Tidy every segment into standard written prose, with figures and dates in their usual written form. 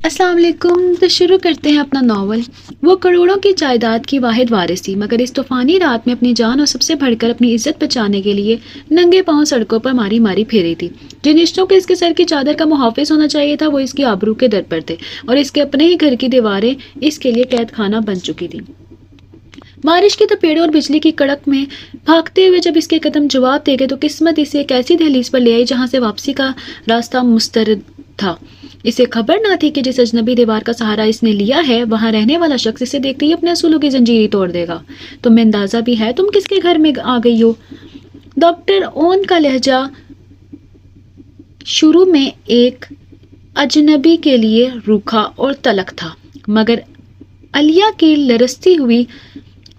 السلام علیکم. تو شروع کرتے ہیں اپنا ناول. وہ کروڑوں کی جائیداد کی واحد وارث تھی، مگر اس طوفانی رات میں اپنی جان اور سب سے بڑھ کر اپنی عزت بچانے کے لیے ننگے پاؤں سڑکوں پر ماری ماری پھیری تھی. جن رشتوں کے اس کے سر کی چادر کا محافظ ہونا چاہیے تھا وہ اس کی آبرو کے در پر تھے، اور اس کے اپنے ہی گھر کی دیواریں اس کے لیے قید خانہ بن چکی تھی. بارش کی تپیڑوں اور بجلی کی کڑک میں بھاگتے ہوئے جب اس کے قدم جواب دے گئے تو قسمت اسے ایک ایسی دہلیز پر لے آئی جہاں سے واپسی کا راستہ مسترد تھا. اسے خبر نہ تھی کہ جس اجنبی دیوار کا سہارا اس نے لیا ہے وہاں رہنے والا شخص اسے دیکھتے ہی اپنے اصولوں کی زنجیری توڑ دے گا. تمہیں اندازہ بھی ہے تم کس کے گھر میں آ گئی ہو؟ ڈاکٹر اون کا لہجہ شروع میں ایک اجنبی کے لیے روکھا اور تلخ تھا، مگر علیہ کی لرزتی ہوئی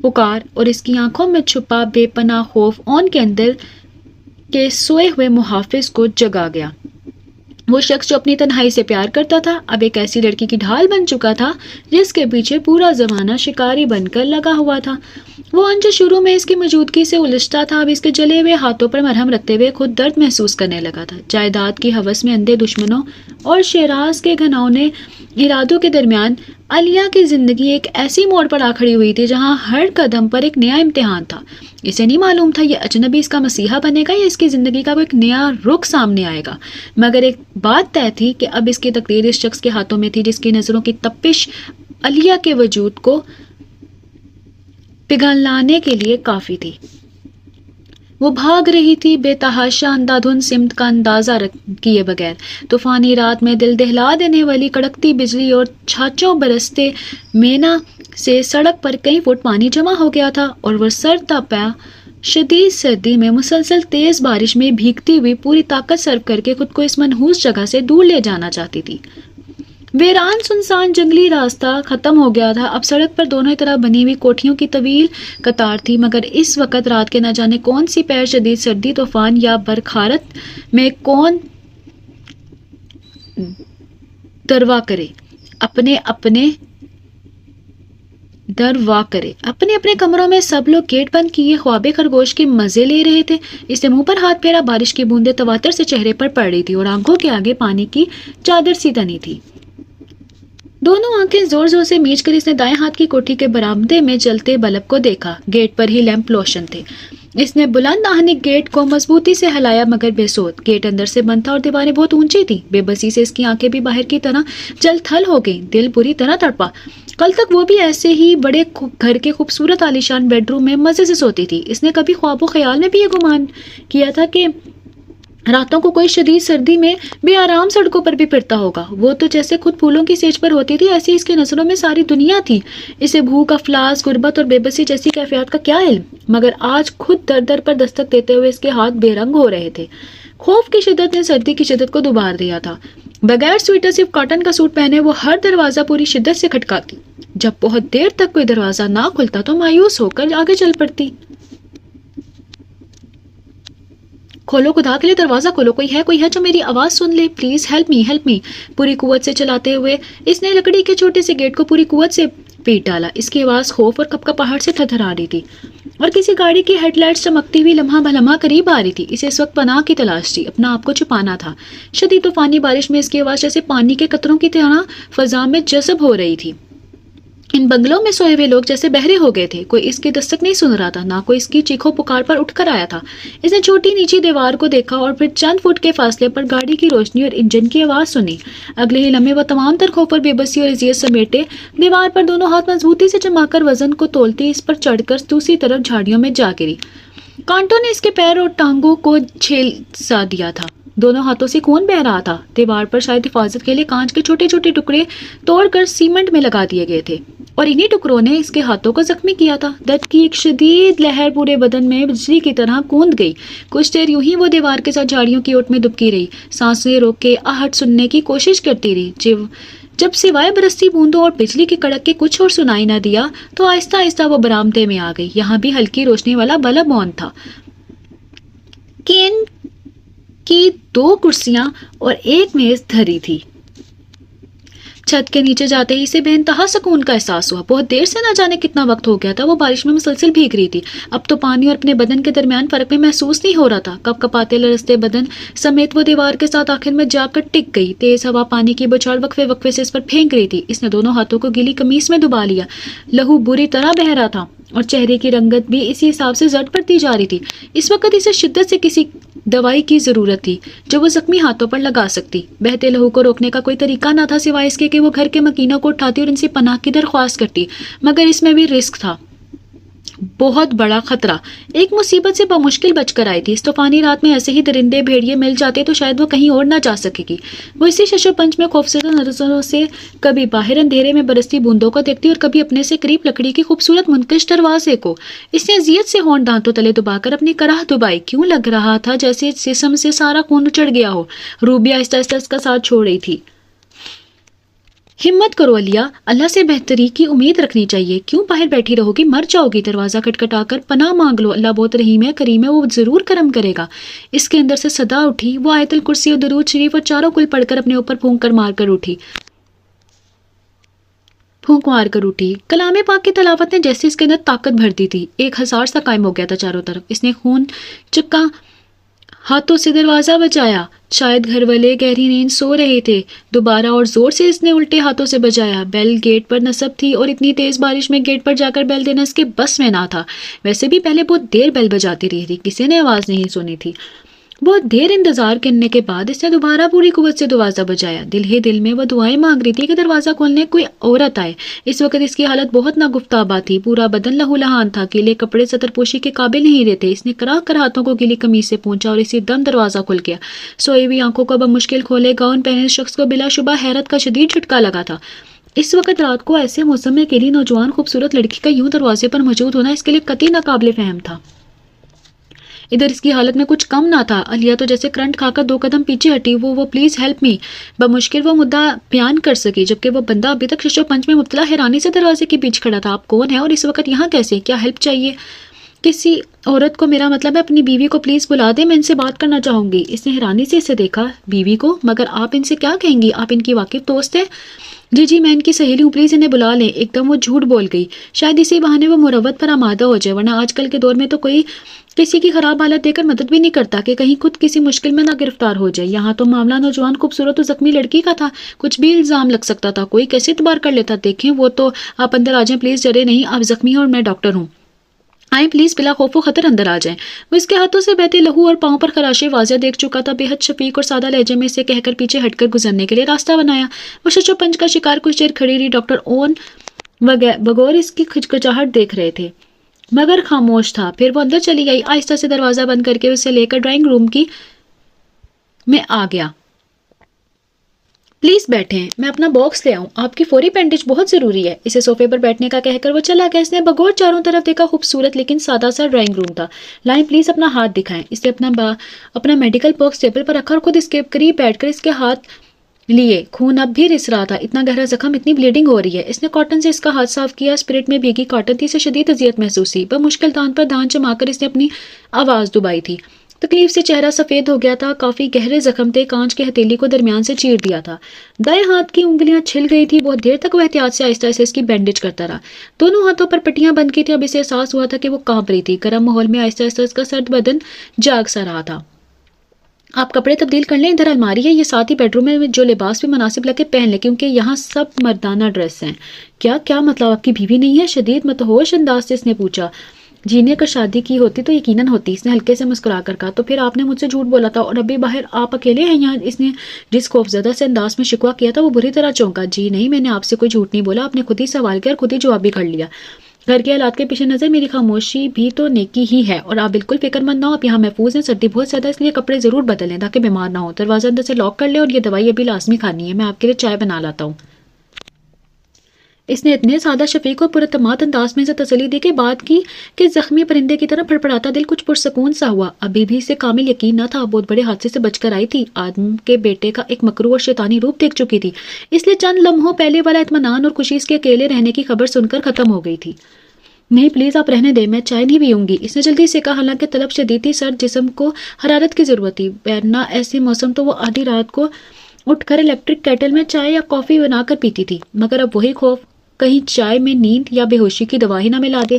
پکار اور اس کی آنکھوں میں چھپا بے پناہ خوف اون کے اندر کے سوئے ہوئے محافظ کو جگا گیا. وہ شخص جو اپنی تنہائی سے پیار کرتا تھا اب ایک ایسی لڑکی کی ڈھال بن چکا تھا جس کے پیچھے پورا زمانہ شکاری بن کر لگا ہوا تھا. وہ ان جو شروع میں اس کی موجودگی سے الجھتا تھا اب اس کے جلے ہوئے ہاتھوں پر مرہم رکھتے ہوئے خود درد محسوس کرنے لگا تھا. جائیداد کی ہوس میں اندھے دشمنوں اور شیراز کے گھناؤنے ارادوں کے درمیان علیہ کی زندگی ایک ایسی موڑ پر آ کھڑی ہوئی تھی جہاں ہر قدم پر ایک نیا امتحان تھا. اسے نہیں معلوم تھا یہ اجنبی اس کا مسیحا بنے گا یا اس کی زندگی کا وہ ایک نیا رخ سامنے آئے گا، مگر ایک بات طے تھی کہ اب اس کی تقدیر اس شخص کے ہاتھوں میں تھی جس کی نظروں کی تپش علیہ کے وجود کو پگھلانے کے لیے کافی تھی. وہ بھاگ رہی تھی بے تحاشا اندھادھند سمت کا اندازہ کیے بغیر. طوفانی رات میں دل دہلا دینے والی کڑکتی بجلی اور چھاچوں برستے مینا سے سڑک پر کئی فٹ پانی جمع ہو گیا تھا اور وہ سر تپا شدید سردی میں مسلسل تیز بارش میں بھیگتی ہوئی پوری طاقت صرف کر کے خود کو اس منحوس جگہ سے دور لے جانا چاہتی تھی. ویران سنسان جنگلی راستہ ختم ہو گیا تھا. اب سڑک پر دونوں طرف بنی ہوئی کوٹھیوں کی طویل قطار تھی، مگر اس وقت رات کے نہ جانے کون سی پیر شدید سردی طوفان یا برکھارت میں کون دروا کرے اپنے اپنے کمروں میں سب لوگ گیٹ بند کیے خواب خرگوش کے مزے لے رہے تھے. اس نے منہ پر ہاتھ پھیرا. بارش کی بوندیں تواتر سے چہرے پر پڑ رہی تھی اور آنکھوں کے آگے پانی کی چادر سی تنی تھی. دونوں آنکھیں زور زور سے میچ کر اس نے دائیں ہاتھ کی کوٹھی کے برآمدے میں جلتے بلب کو دیکھا. گیٹ پر ہی لیمپ روشن تھے. اس نے بلند آہنی گیٹ کو مضبوطی سے ہلایا مگر بے سود. گیٹ اندر سے بند تھا اور دیواریں بہت اونچی تھیں. بے بسی سے اس کی آنکھیں بھی باہر کی طرح جل تھل ہو گئیں. دل بری طرح تڑپا. کل تک وہ بھی ایسے ہی بڑے گھر کے خوبصورت عالیشان بیڈ روم میں مزے سے سوتی تھی. اس نے کبھی خواب و خیال میں بھی یہ گمان کیا تھا کہ راتوں کو کوئی شدید سردی میں بے آرام سڑکوں پر بھی پھرتا ہوگا. وہ تو جیسے خود پھولوں کی سیج پر ہوتی تھی ایسی اس کی نظروں میں ساری دنیا تھی. اسے بھوک، افلاس، غربت اور بے بسی جیسی کیفیات کا کیا علم، مگر آج خود در در پر دستک دیتے ہوئے اس کے ہاتھ بے رنگ ہو رہے تھے. خوف کی شدت نے سردی کی شدت کو دوبار دیا تھا. بغیر سویٹر صرف کاٹن کا سوٹ پہنے وہ ہر دروازہ پوری شدت سے کھٹکاتی. جب بہت دیر تک کوئی دروازہ نہ کھلتا تو مایوس ہو کر آگے چل پڑتی. کھولو، خدا کے لیے دروازہ کھولو، کوئی ہے جو میری آواز سن لے، پلیز ہیلپ می. پوری قوت سے چلاتے ہوئے اس نے لکڑی کے چھوٹے سے گیٹ کو پوری قوت سے پیٹ ڈالا. اس کی آواز خوف اور کپکپاہٹ سے تھرتھرا رہی تھی اور کسی گاڑی کی ہیڈ لائٹس چمکتی ہوئی لمحہ بلمحہ قریب آ رہی تھی. اسے اس وقت پناہ کی تلاش تھی، اپنا آپ کو چھپانا تھا. شدید طوفانی بارش میں اس کی آواز جیسے پانی کے قطروں کی طرح فضا میں جذب ہو رہی تھی. ان بنگلوں میں سوئے ہوئے لوگ جیسے بہرے ہو گئے تھے. کوئی اس کی دستک نہیں سن رہا تھا، نہ کوئی اس کی چیخوں پکار پر اٹھ کر آیا تھا. اس نے چھوٹی نیچی دیوار کو دیکھا اور پھر چند فٹ کے فاصلے پر گاڑی کی روشنی اور انجن کی آواز سنی. اگلے ہی لمحے وہ تمام تر خوف اور بے بسی اور اذیت سمیٹے دیوار پر دونوں ہاتھ مضبوطی سے جما کر وزن کو تولتی اس پر چڑھ کر دوسری طرف جھاڑیوں میں جا گری. کانٹوں نے اس کے پیر اور ٹانگوں کو چھیل سا دیا تھا. دونوں ہاتھوں سے خون بہ رہا تھا. دیوار پر شاید حفاظت کے لیے کانچ کے چھوٹے چھوٹے ٹکڑے توڑ کر سیمنٹ میں لگا دیے گئے تھے اور انہی ٹکڑوں نے اس کے ہاتھوں کو زخمی کیا تھا. درد کی ایک شدید لہر پورے بدن میں بجلی کی طرح کوند گئی. کچھ دیر یوں ہی وہ دیوار کے ساتھ جھاڑیوں کی اوٹ میں دبکی رہی، سانسیں روک کے آہٹ سننے کی کوشش کرتی رہی. جب سوائے برستی بوندوں اور بجلی کی کڑک کے کچھ اور سنائی نہ دیا تو آہستہ آہستہ وہ برآمدے میں آ گئی. یہاں بھی ہلکی روشنی والا بلب آن تھا. کین کی 2 کرسیاں اور ایک میز دھری تھی. چھت کے نیچے جاتے ہی اسے بے انتہا سکون کا احساس ہوا. بہت دیر سے نہ جانے کتنا وقت ہو گیا تھا وہ بارش میں مسلسل بھیگ رہی تھی. اب تو پانی اور اپنے بدن کے درمیان فرق میں محسوس نہیں ہو رہا تھا. کپ کپاتے لرزتے بدن سمیت وہ دیوار کے ساتھ آخر میں جا کر ٹک گئی. تیز ہوا پانی کی بچھاڑ وقفے وقفے سے اس پر پھینک رہی تھی. اس نے دونوں ہاتھوں کو گیلی قمیص میں دبا لیا. لہو بری طرح بہہ رہا تھا اور چہرے کی رنگت بھی اسی حساب سے زرد پڑتی جا رہی تھی. اس وقت اسے شدت سے کسی دوائی کی ضرورت تھی جو وہ زخمی ہاتھوں پر لگا سکتی. بہتے لہو کو روکنے کا کوئی طریقہ نہ تھا سوائے اس کے کہ وہ گھر کے مکینوں کو اٹھاتی اور ان سے پناہ کی درخواست کرتی. مگر اس میں بھی رسک تھا, بہت بڑا خطرہ. ایک مصیبت سے بمشکل بچ کر آئی تھی. اس طوفانی رات میں ایسے ہی درندے بھیڑیے مل جاتے تو شاید وہ کہیں اور نہ جا سکے گی. وہ اسی ششو پنچ میں خوفزدہ نظروں سے کبھی باہر اندھیرے میں برستی بوندوں کو دیکھتی اور کبھی اپنے سے قریب لکڑی کی خوبصورت منکش دروازے کو. اس نے اذیت سے ہونٹ دانتوں تلے دبا کر اپنی کراہ دبائی. کیوں لگ رہا تھا جیسے جسم سے سارا خون چڑھ گیا ہو. روبیہ آہستہ آہستہ اس کا ساتھ چھوڑ رہی تھی. ہمت کرو علیا, اللہ سے بہتری کی امید رکھنی چاہیے. کیوں باہر بیٹھی رہو گی, مر جاؤ گی. دروازہ کھٹکھٹا کر پناہ مانگ لو, اللہ بہت رحیم ہے, کریم ہے, وہ ضرور کرم کرے گا. اس کے اندر سے صدا اٹھی. وہ آیت الکرسی اور درود شریف اور چاروں کل پڑھ کر اپنے اوپر پھونک مار کر اٹھی. کلام پاک کی تلاوت نے جیسے اس کے اندر طاقت بھر دی تھی. ایک ہزار سا قائم ہو گیا تھا چاروں طرف. اس نے خون چکا ہاتھوں سے دروازہ بجایا. شاید گھر والے گہری نیند سو رہے تھے. دوبارہ اور زور سے اس نے الٹے ہاتھوں سے بجایا. بیل گیٹ پر نصب تھی اور اتنی تیز بارش میں گیٹ پر جا کر بیل دینا اس کے بس میں نہ تھا. ویسے بھی پہلے بہت دیر بیل بجاتی رہی تھی, کسی نے آواز نہیں سنی تھی. بہت دیر انتظار کرنے کے بعد اس نے دوبارہ پوری قوت سے دروازہ بجایا. دل ہی دل میں وہ دعائیں مانگ رہی تھی کہ دروازہ کھولنے کوئی عورت آئے. اس وقت اس کی حالت بہت ناگفتابہ تھی. پورا بدن لہو لہان تھا. گیلے کپڑے سطر پوشی کے قابل نہیں رہتے. اس نے کراہ کر ہاتھوں کو گیلی قمیص سے پہنچا اور اسی دم دروازہ کھل گیا. سوئی ہوئی آنکھوں کو بمشکل کھولے. گاؤن پہنے شخص کو بلا شبہ حیرت کا شدید جھٹکا لگا تھا. اس وقت رات کو ایسے موسم میں اکیلی نوجوان خوبصورت لڑکی کا یوں دروازے پر موجود ہونا اس کے لیے قطعی ناقابل فہم تھا. ادھر اس کی حالت میں کچھ کم نہ تھا. علیا تو جیسے کرنٹ کھا کر 2 قدم پیچھے ہٹی. وہ پلیز ہیلپ می, بمشکل وہ مدعا بیان کر سکی, جبکہ وہ بندہ ابھی تک ششو پنچ میں مبتلا حیرانی سے دروازے کے بیچ کھڑا تھا. آپ کون ہے اور اس وقت یہاں کیسے, کیا ہیلپ چاہیے؟ کسی عورت کو, میرا مطلب ہے اپنی بیوی کو پلیز بلا دے, میں ان سے بات کرنا چاہوں گی. اس نے حیرانی سے اسے دیکھا. بیوی کو؟ مگر آپ ان سے کیا کہیں گی, آپ ان کی واقف دوست ہیں؟ جی میں ان کی سہیلی ہوں, پلیز انہیں بلا لیں. ایک دم وہ جھوٹ بول گئی. شاید اسی بہانے وہ مروت پر آمادہ ہو جائے, ورنہ آج کل کے دور میں تو کوئی کسی کی خراب حالت دے کر مدد بھی نہیں کرتا کہ کہیں خود کسی مشکل میں نہ گرفتار ہو جائے. یہاں تو معاملہ نوجوان خوبصورت و زخمی لڑکی کا تھا. کچھ بھی الزام لگ سکتا تھا, کوئی کیسے اعتبار کر لیتا. دیکھیں وہ تو, آپ اندر آ جائیں پلیز, ڈرے نہیں, آپ زخمی ہیں اور میں ڈاکٹر ہوں. آئیں پلیز, بلا خوف و خطر اندر آ جائیں. وہ اس کے ہاتھوں سے بہتے لہو اور پاؤں پر خراشے واضح دیکھ چکا تھا. بے حد شفیق اور سادہ لہجے میں اسے کہہ کر پیچھے ہٹ کر گزرنے کے لیے راستہ بنایا. وہ ششو پنچ کا شکار کچھ دیر کھڑی رہی. ڈاکٹر اون بغور اس کی کھچکچاہٹ دیکھ رہے تھے مگر خاموش تھا. پھر وہ اندر چلی گئی. آہستہ سے دروازہ بند کر کے اسے لے کر ڈرائنگ روم میں آ گیا. پلیز بیٹھیں, میں اپنا باکس لے آؤں, آپ کی فوری بینڈیج بہت ضروری ہے. اسے صوفے پر بیٹھنے کا کہہ کر وہ چلا گیا. اس نے بغور چاروں طرف دیکھا. خوبصورت لیکن سادہ سا ڈرائنگ روم تھا. لائیں پلیز اپنا ہاتھ دکھائیں. اس نے اپنا میڈیکل باکس ٹیبل پر رکھا اور خود اس کے قریب بیٹھ کر اس کے ہاتھ لیے. خون اب بھی رس رہا تھا. اتنا گہرا زخم, اتنی بلیڈنگ ہو رہی ہے. اس نے کاٹن سے اس کا ہاتھ صاف کیا. اسپرٹ میں بھیگی کاٹن تھی. اسے شدید اذیت محسوس ہوئی. بمشکل دان پر دان جما کر اس نے اپنی آواز دبائی تھی. تکلیف سے چہرہ سفید ہو گیا تھا. کافی گہرے زخم تھے. کانچ کے ہتھیلی کو درمیان سے چیر دیا تھا. دائیں ہاتھ کی انگلیاں چھل گئی تھی. بہت دیر تک وہ احتیاط سے آہستہ سے اس کی بینڈیج کرتا رہا. دونوں ہاتھوں پر پٹیاں بند کی تھی. اب اسے احساس ہوا تھا کہ وہ کانپ رہی تھی. گرم ماحول میں آہستہ آہستہ اس کا سرد بدن جاگ سا رہا تھا. آپ کپڑے تبدیل کر لیں, ادھر الماری ہے, یہ ساتھ ہی بیڈ روم میں جو لباس بھی مناسب لگے پہن لیں, کیونکہ یہاں سب مردانہ ڈریس ہیں. کیا مطلب, آپ کی بیوی نہیں ہے؟ شدید متہوش انداز سے اس نے پوچھا. جی نے اگر شادی کی ہوتی تو یقیناً ہوتی. اس نے ہلکے سے مسکرا کر کہا. تو پھر آپ نے مجھ سے جھوٹ بولا تھا, اور ابھی باہر آپ اکیلے ہیں یہاں. اس نے جس خوفزدہ سے انداز میں شکوہ کیا تھا وہ بری طرح چونکا. جی نہیں, میں نے آپ سے کوئی جھوٹ نہیں بولا. آپ نے خود ہی سوال کیا اور خود ہی جواب بھی کر لیا. گھر کے حالات کے پیش نظر میری خاموشی بھی تو نیکی ہی ہے, اور آپ بالکل فکر مند نہ ہو. آپ یہاں محفوظ ہیں. سردی بہت زیادہ, اس لیے کپڑے ضرور بدل لیں تاکہ بیمار نہ ہو. دروازہ اندر سے لاک کر لیں, اور یہ دوائی ابھی لازمی کھانی ہے. میں آپ کے لیے چائے بنا لاتا ہوں. اس نے اتنے سادہ شفیق اور پراعتماد انداز میں سے تسلی دی کے بعد کی کہ زخمی پرندے کی طرح پھڑپڑاتا دل کچھ پرسکون سا ہوا. ابھی بھی اسے کامل یقین نہ تھا. بہت بڑے حادثے سے بچ کر آئی تھی. آدم کے بیٹے کا ایک مکروہ اور شیطانی روپ دیکھ چکی تھی. اس لیے چند لمحوں پہلے والا اطمینان اور خوشی اس کے اکیلے رہنے کی خبر سن کر ختم ہو گئی تھی. نہیں پلیز آپ رہنے دیں, میں چائے نہیں پیوں گی. اس نے جلدی سے کہا. حالانکہ طلب شدید تھی, سرد جسم کو حرارت کی ضرورت تھی, ورنہ ایسے موسم تو وہ آدھی رات کو اٹھ کر الیکٹرک کیٹل میں چائے یا کافی بنا کر پیتی تھی، مگر اب وہی خوف، کہیں چائے میں نیند یا بے ہوشی کی دوا ہی نہ ملا دے۔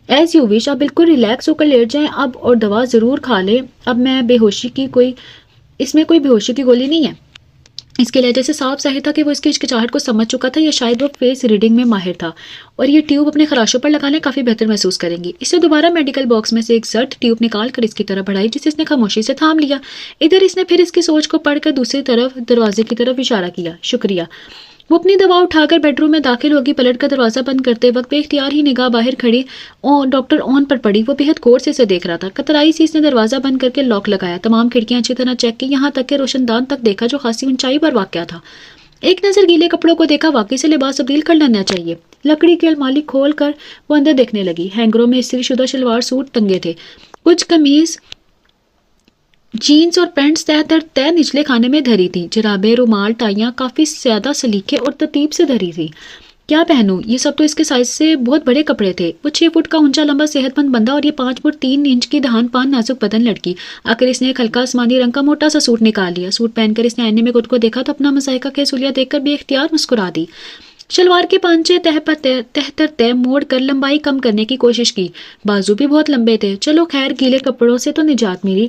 ایز یو وش، آپ بالکل ریلیکس ہو کر لیٹ جائیں اب اور دوا ضرور کھا لیں۔ اب میں بے ہوشی کی اس میں کوئی بے ہوشی کی گولی نہیں ہے۔ اس کے لہجے سے صاف ظاہر تھا کہ وہ اس کی ہچکچاہٹ کو سمجھ چکا تھا، یا شاید وہ فیس ریڈنگ میں ماہر تھا، اور یہ ٹیوب اپنے خراشوں پر لگانے کافی بہتر محسوس کریں گی۔ اس نے دوبارہ میڈیکل باکس میں سے ایک زرد ٹیوب نکال کر اس کی طرف بڑھائی، جسے اس نے خاموشی سے تھام لیا۔ ادھر اس نے پھر اس کی سوچ کو پڑھ کر دوسری طرف دروازے کی طرف اشارہ کیا۔ شکریہ۔ وہ اپنی دوا اٹھا کر بیڈ روم میں داخل ہوگی، پلٹ کر دروازہ بند کرتے وقت بے اختیار ہی نگاہ باہر کھڑی ڈاکٹر اون پر پڑی۔ وہ بےحد غور سے اسے دیکھ رہا تھا۔ کترائی سی اس نے دروازہ بند کر کے لاک لگایا، تمام کھڑکیاں اچھی طرح چیک کی، یہاں تک کہ روشن دان تک دیکھا جو خاصی اونچائی پر واقع تھا۔ ایک نظر گیلے کپڑوں کو دیکھا، واقعی سے لباس تبدیل کر لینا چاہیے۔ لکڑی کی الماری کھول کر وہ اندر دیکھنے لگی۔ ہینگروں میں استری شدہ شلوار سوٹ ٹنگے تھے، کچھ قمیض، جینز اور پینٹس تہ در تہ نچلے خانے میں دھری تھی۔ جرابیں، رومال، ٹائیاں کافی زیادہ سلیقے اور ترتیب سے دھری تھی۔ کیا پہنوں؟ یہ سب تو اس کے سائز سے بہت بڑے کپڑے تھے۔ وہ 6 فٹ کا اونچا لمبا صحت مند بندہ اور یہ 5 فٹ 3 انچ کی دہان پان نازک بدن لڑکی۔ آخر اس نے ایک ہلکا آسمانی رنگ کا موٹا سا سوٹ نکال لیا۔ سوٹ پہن کر اس نے آئینے میں خود کو دیکھا تو اپنا مضحکہ خیز حلیہ دیکھ کر بے اختیار مسکرا دی۔ شلوار کے پانچے تہ تر تہ موڑ کر لمبائی کم کرنے کی کوشش کی، بازو بھی بہت لمبے تھے۔ چلو خیر، گیلے کپڑوں سے تو نجات ملی۔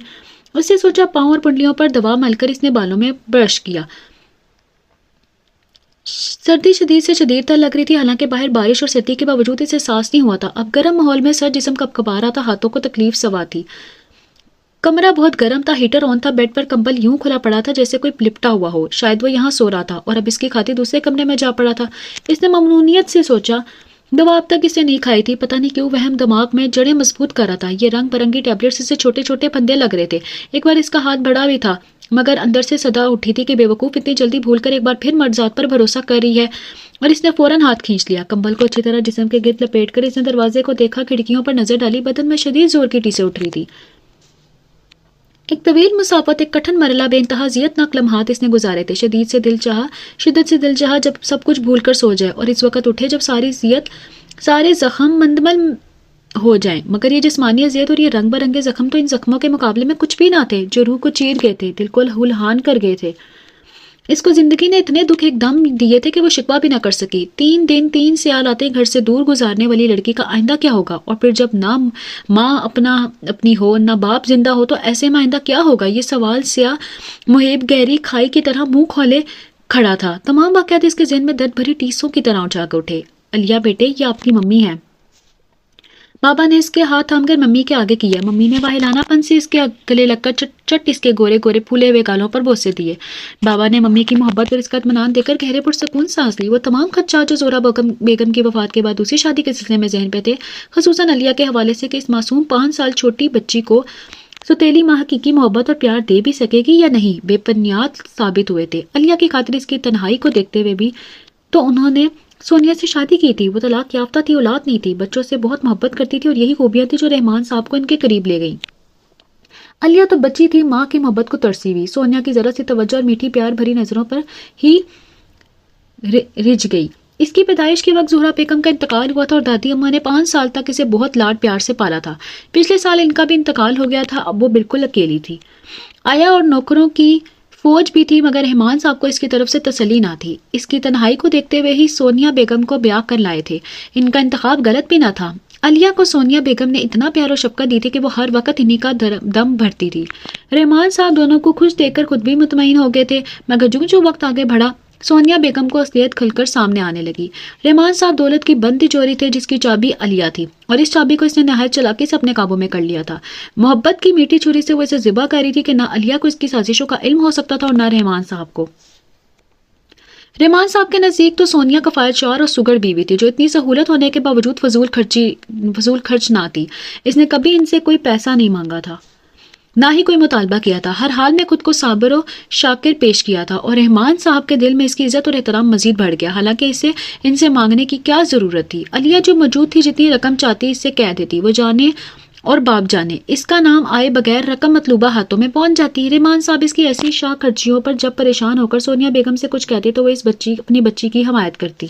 اس نے سوچا۔ پاؤں اور پنڈلیوں پر دوا مل کر اس نے بالوں میں برش کیا۔ سردی شدید سے شدید تر لگ رہی تھی، حالانکہ باہر بارش اور سردی کے باوجود اسے احساس نہیں ہوا تھا۔ اب گرم ماحول میں سر جسم کپکپا رہا تھا، ہاتھوں کو تکلیف سوا تھی۔ کمرہ بہت گرم تھا، ہیٹر آن تھا، بیڈ پر کمبل یوں کھلا پڑا تھا جیسے کوئی لپٹا ہوا ہو، شاید وہ یہاں سو رہا تھا اور اب اس کی خاطر دوسرے کمرے میں جا پڑا تھا۔ اس نے ممنونیت سے سوچا۔ دوا اب تک اس نے نہیں کھائی تھی، پتہ نہیں کیوں وہم دماغ میں جڑیں مضبوط کر رہا تھا۔ یہ رنگ برنگی ٹیبلٹس اسے چھوٹے چھوٹے پھندے لگ رہے تھے۔ ایک بار اس کا ہاتھ بڑا بھی تھا، مگر اندر سے صدا اٹھی تھی کہ بے وقوف اتنی جلدی بھول کر ایک بار پھر مرضات پر بھروسہ کر رہی ہے، اور اس نے فوراً ہاتھ کھینچ لیا۔ کمبل کو اچھی طرح جسم کے گرد لپیٹ کر اس نے دروازے کو دیکھا، کھڑکیوں پر نظر ڈالی، بدن میں شدید زور کی ٹیسیں اٹھ رہی تھی۔ ایک طویل مسافت، ایک کٹھن مرحلہ، بے انتہا اذیتناک لمحات اس نے گزارے تھے۔ شدت سے دل چاہا جب سب کچھ بھول کر سو جائے، اور اس وقت اٹھے جب سارے زخم مندمل ہو جائیں، مگر یہ جسمانی اذیت اور یہ رنگ برنگے زخم تو ان زخموں کے مقابلے میں کچھ بھی نہ تھے، جو روح کو چیر گئے تھے، دل کو ہلہان کر گئے تھے۔ اس کو زندگی نے اتنے دکھ ایک دم دیے تھے کہ وہ شکوہ بھی نہ کر سکی۔ 3 دن 3 سیال آتے گھر سے دور گزارنے والی لڑکی کا آئندہ کیا ہوگا؟ اور پھر جب نہ ماں اپنی ہو، نہ باپ زندہ ہو، تو ایسے میں آئندہ کیا ہوگا؟ یہ سوال سیاہ محیب گہری کھائی کی طرح منہ کھولے کھڑا تھا۔ تمام واقعات اس کے ذہن میں درد بھری ٹیسوں کی طرح اچھا اٹھے۔ علیہ بیٹے، یہ آپ کی ممی ہے۔ بابا نے اس کے ہاتھ تھام کر ممی کے آگے کیا۔ ممی نے واہلانہ پن سے اس کے گلے لگ کر چٹ اس کے گورے گورے پھولے ہوئے گالوں پر بوسے دیے۔ بابا نے ممی کی محبت اور اس کا اطمینان دیکھ کر گہرے پرسکون سانس لی۔ وہ تمام خدشات جو زہرہ بیگم کی وفات کے بعد دوسری شادی کے سلسلے میں ذہن پہ تھے، خصوصاً علیہ کے حوالے سے کہ اس معصوم 5 سال چھوٹی بچی کو ستیلی ماں حقیقی محبت اور پیار دے بھی سکے گی یا نہیں، بے بنیاد ثابت ہوئے تھے۔ علیہ کی خاطر اس کی تنہائی کو دیکھتے ہوئے بھی تو انہوں نے سونیا سے شادی کی تھی۔ وہ طلاق یافتہ تھی، اولاد نہیں تھی، بچوں سے بہت محبت کرتی تھی، اور یہی خوبیاں تھی جو رحمان صاحب کو ان کے قریب لے گئیں۔ علیہ تو بچی تھی، ماں کی محبت کو ترسی ہوئی، سونیا کی ذرا سی توجہ اور میٹھی پیار بھری نظروں پر ہی رجھ گئی۔ اس کی پیدائش کے وقت زہرہ بیگم کا انتقال ہوا تھا، اور دادی اماں نے 5 سال تک اسے بہت لاڈ پیار سے پالا تھا۔ پچھلے سال ان کا بھی انتقال ہو گیا تھا، اب وہ بالکل اکیلی تھی۔ آیا اور نوکروں کی فوج بھی تھی، مگر رحمان صاحب کو اس کی طرف سے تسلی نہ تھی۔ اس کی تنہائی کو دیکھتے ہوئے ہی سونیا بیگم کو بیاہ کر لائے تھے۔ ان کا انتخاب غلط بھی نہ تھا۔ علیہ کو سونیا بیگم نے اتنا پیار و شفقت دی تھی کہ وہ ہر وقت انہی کا دم بھرتی تھی۔ رحمان صاحب دونوں کو خوش دیکھ کر خود بھی مطمئن ہو گئے تھے، مگر جو وقت آگے بڑھا، سونیا بیگم کو اصلیت کھل کر سامنے آنے لگی۔ رحمان صاحب دولت کی بند تجوری تھے جس کی چابی علیہ تھی، اور اس چابی کو اس نے نہایت چلاکی سے اپنے قابو میں کر لیا تھا۔ محبت کی میٹھی چھری سے وہ اسے ذبح کر رہی تھی کہ نہ علیہ کو اس کی سازشوں کا علم ہو سکتا تھا اور نہ رحمان صاحب کو۔ رحمان صاحب کے نزدیک تو سونیا کفایت شعار اور سگڑ بیوی تھی، جو اتنی سہولت ہونے کے باوجود فضول خرچ نہ تھی۔ اس نے کبھی ان سے کوئی پیسہ نہیں مانگا تھا، نہ ہی کوئی مطالبہ کیا تھا، ہر حال میں خود کو صابر و شاکر پیش کیا تھا، اور رحمان صاحب کے دل میں اس کی عزت اور احترام مزید بڑھ گیا، حالانکہ اسے ان سے مانگنے کی کیا ضرورت تھی۔ علیہ جو موجود تھی، جتنی رقم چاہتی اس سے کہہ دیتی، وہ جانے اور باپ جانے، اس کا نام آئے بغیر رقم مطلوبہ ہاتھوں میں پہنچ جاتی۔ رحمان صاحب اس کی ایسی شاہ خرچیوں پر جب پریشان ہو کر سونیا بیگم سے کچھ کہتے تو وہ اپنی بچی کی حمایت کرتی۔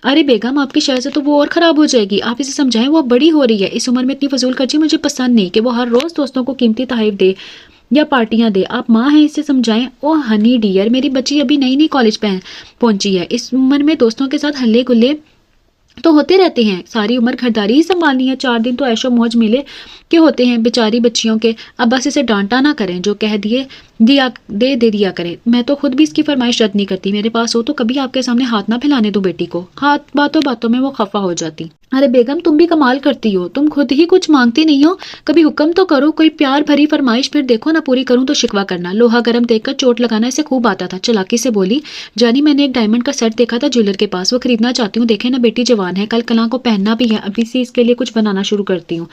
ارے بیگم، آپ کی شہر سے تو وہ اور خراب ہو جائے گی، آپ اسے سمجھائیں، وہ بڑی ہو رہی ہے، اس عمر میں اتنی فضول خرچی مجھے پسند نہیں کہ وہ ہر روز دوستوں کو قیمتی تحائف دے۔ یا پارٹیاں دے. آپ ماں ہیں, اسے سمجھائیں. او ہنی ڈیئر, میری بچی ابھی نئی نئی کالج پہنچی ہے. اس عمر میں دوستوں کے ساتھ ہلے گلے تو ہوتے رہتے ہیں. ساری عمر گھرداری ہی سنبھالنی ہے. 4 دن تو عیش و موج ملے کے ہوتے ہیں بیچاری بچیوں کے. اب بس اسے ڈانٹا نہ کریں, جو کہہ دے دیا کریں. میں تو خود بھی اس کی فرمائش رد نہیں کرتی. میرے پاس ہو تو کبھی آپ کے سامنے ہاتھ نہ پھیلانے دو بیٹی کو. ہاتھ باتوں باتوں میں وہ خفا ہو جاتی. ارے بیگم, تم بھی کمال کرتی ہو, تم خود ہی کچھ مانگتی نہیں ہو. کبھی حکم تو کرو, کوئی پیار بھری فرمائش. پھر دیکھو نہ پوری کروں تو شکوا کرنا. لوہا گرم دیکھ کر چوٹ لگانا اسے خوب آتا تھا. چلاکی سے بولی, جانی میں نے ایک ڈائمنڈ کا سیٹ دیکھا تھا جیولر کے پاس, وہ خریدنا چاہتی ہوں. دیکھیں نا بیٹی جوان ہے, کل کلاں کو پہننا بھی ہے. ابھی سے اس کے لیے کچھ بنانا شروع کرتی ہوں.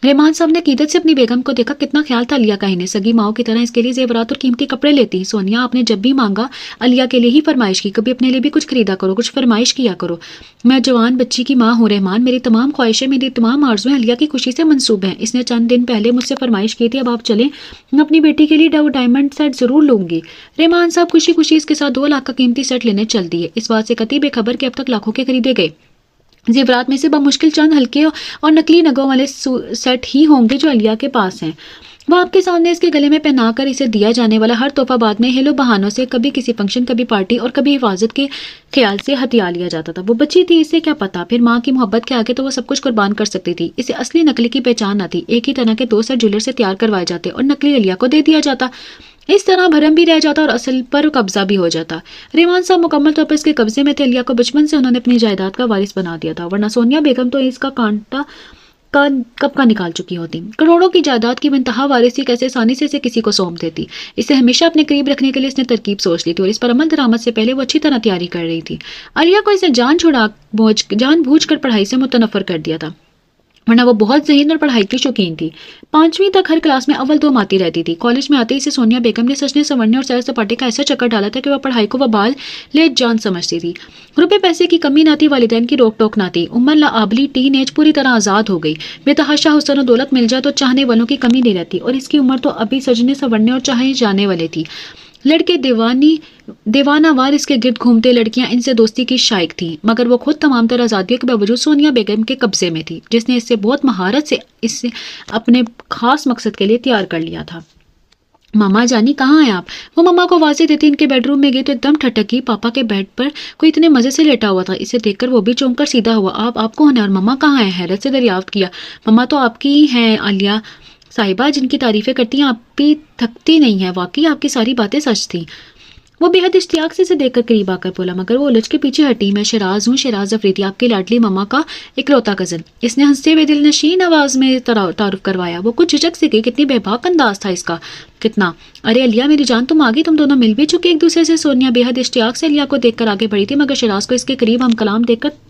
رحمان صاحب نے قیدت سے اپنی بیگم کو دیکھا. کتنا خیال تھا علیہ کا انہیں, سگی ماؤں کی طرح اس کے لیے زیورات اور قیمتی کپڑے لیتی. سونیا, آپ نے جب بھی مانگا علیہ کے لیے ہی فرمائش کی, کبھی اپنے لیے بھی کچھ خریدا کرو, کچھ فرمائش کیا کرو. میں جوان بچی کی ماں ہوں رحمان, میری تمام خواہشیں, میری تمام آرزویں علیہ کی خوشی سے منسوب ہیں. اس نے چند دن پہلے مجھ سے فرمائش کی تھی. اب آپ چلیں, میں اپنی بیٹی کے لیے ڈائمنڈ سیٹ ضرور لوں گی. رحمان صاحب خوشی خوشی اس کے ساتھ 2 لاکھ کا قیمتی سیٹ لینے چل دیے. اس بات سے قطعی بے خبر کہ اب تک لاکھوں کے خریدے گئے زیورات میں سے بمشکل چند ہلکے اور نقلی نگوں والے سیٹ ہی ہوں گے جو علیہ کے پاس ہیں. وہ آپ کے سامنے اس کے گلے میں پہنا کر اسے دیا جانے والا ہر تحفہ بعد میں ہیلو بہانوں سے کبھی کسی فنکشن, کبھی پارٹی اور کبھی حفاظت کے خیال سے ہتھیا لیا جاتا تھا. وہ بچی تھی, اسے کیا پتا. پھر ماں کی محبت کے آگے تو وہ سب کچھ قربان کر سکتی تھی. اسے اصلی نقلی کی پہچان نہ تھی. ایک ہی طرح کے 2 سیٹ جیولر سے تیار کروائے جاتے اور نقلی علیہ کو دے دیا جاتا. اس طرح بھرم بھی رہ جاتا اور اصل پر قبضہ بھی ہو جاتا. رحمان صاحب مکمل طور پر اس کے قبضے میں تھے. علیہ کو بچپن سے انہوں نے اپنی جائیداد کا وارث بنا دیا تھا, ورنہ سونیا بیگم تو اس کا کانٹا کب کا نکال چکی ہوتی. کروڑوں کی جائیداد کی منتہا وارثی کیسے آسانی سے اسے کسی کو سونپ دیتی. اسے ہمیشہ اپنے قریب رکھنے کے لیے اس نے ترکیب سوچ لی تھی اور اس پر عمل درآمد سے پہلے وہ اچھی طرح تیاری کر رہی تھی. علیہ کو اسے جان بوجھ کر پڑھائی سے متنفر کر دیا تھا, ورنہ وہ بہت ذہین اور پڑھائی کی شوقین تھی. 5ویں تک ہر کلاس میں اول 2 آتی رہتی تھی. کالج میں آتے ہی اسے سونیا بیگم نے سجنے سنورنے اور سیر سپاٹے کا ایسا چکر ڈالا تھا کہ وہ پڑھائی کو وبال لے جان سمجھتی تھی. روپے پیسے کی کمی نہ تھی, والدین کی روک ٹوک نہ تھی. عمر لعابلی ٹین ایج پوری طرح آزاد ہو گئی. بے تحاشا حسن و دولت مل جائے تو چاہنے والوں کی کمی نہیں رہتی, اور اس کی عمر تو ابھی سجنے سنورنے اور چاہے جانے والے تھی. لڑکے دیوانہ وار اس کے گرد گھومتے, لڑکیاں ان سے دوستی کی شائق تھیں, مگر وہ خود تمام تر آزادیوں کے باوجود سونیا بیگم کے قبضے میں تھی, جس نے اس سے بہت مہارت سے اسے اپنے خاص مقصد کے لیے تیار کر لیا تھا. ماما جانی کہاں ہیں آپ؟ وہ ماما کو واضح دیتی ان کے بیڈ روم میں گئی تو ایک دم ٹھٹکی. پاپا کے بیڈ پر کوئی اتنے مزے سے لیٹا ہوا تھا. اسے دیکھ کر وہ بھی چونک کر سیدھا ہوا. آپ کون ہیں اور ماما کہاں ہیں؟ حیرت سے دریافت کیا. ماما تو آپ کی ہی ہیں علیہ صاحبہ, جن کی تعریفیں کرتی ہیں آپ بھی تھکتی نہیں ہیں. واقعی آپ کی ساری باتیں سچ تھیں. وہ بے حد اشتیاق سے اسے دیکھ کر قریب آ کر بولا, مگر وہ الجھ کے پیچھے ہٹی. میں شیراز ہوں, شیراز افریدی, آپ کی لاڈلی ماما کا اکلوتا کزن. اس نے ہنستے ہوئے دل نشین آواز میں تعارف کروایا. وہ کچھ جھجک سے گئی. کتنی بے باک انداز تھا اس کا, کتنا. ارے علیہ میری جان, تم آگئی, تم دونوں مل بھی چکے ایک دوسرے سے. سونیا بے حد اشتیاق سے علیہ کو دیکھ کر آگے بڑھی تھی, مگر شیراز کو اس کے قریب ہم کلام دیکھ کر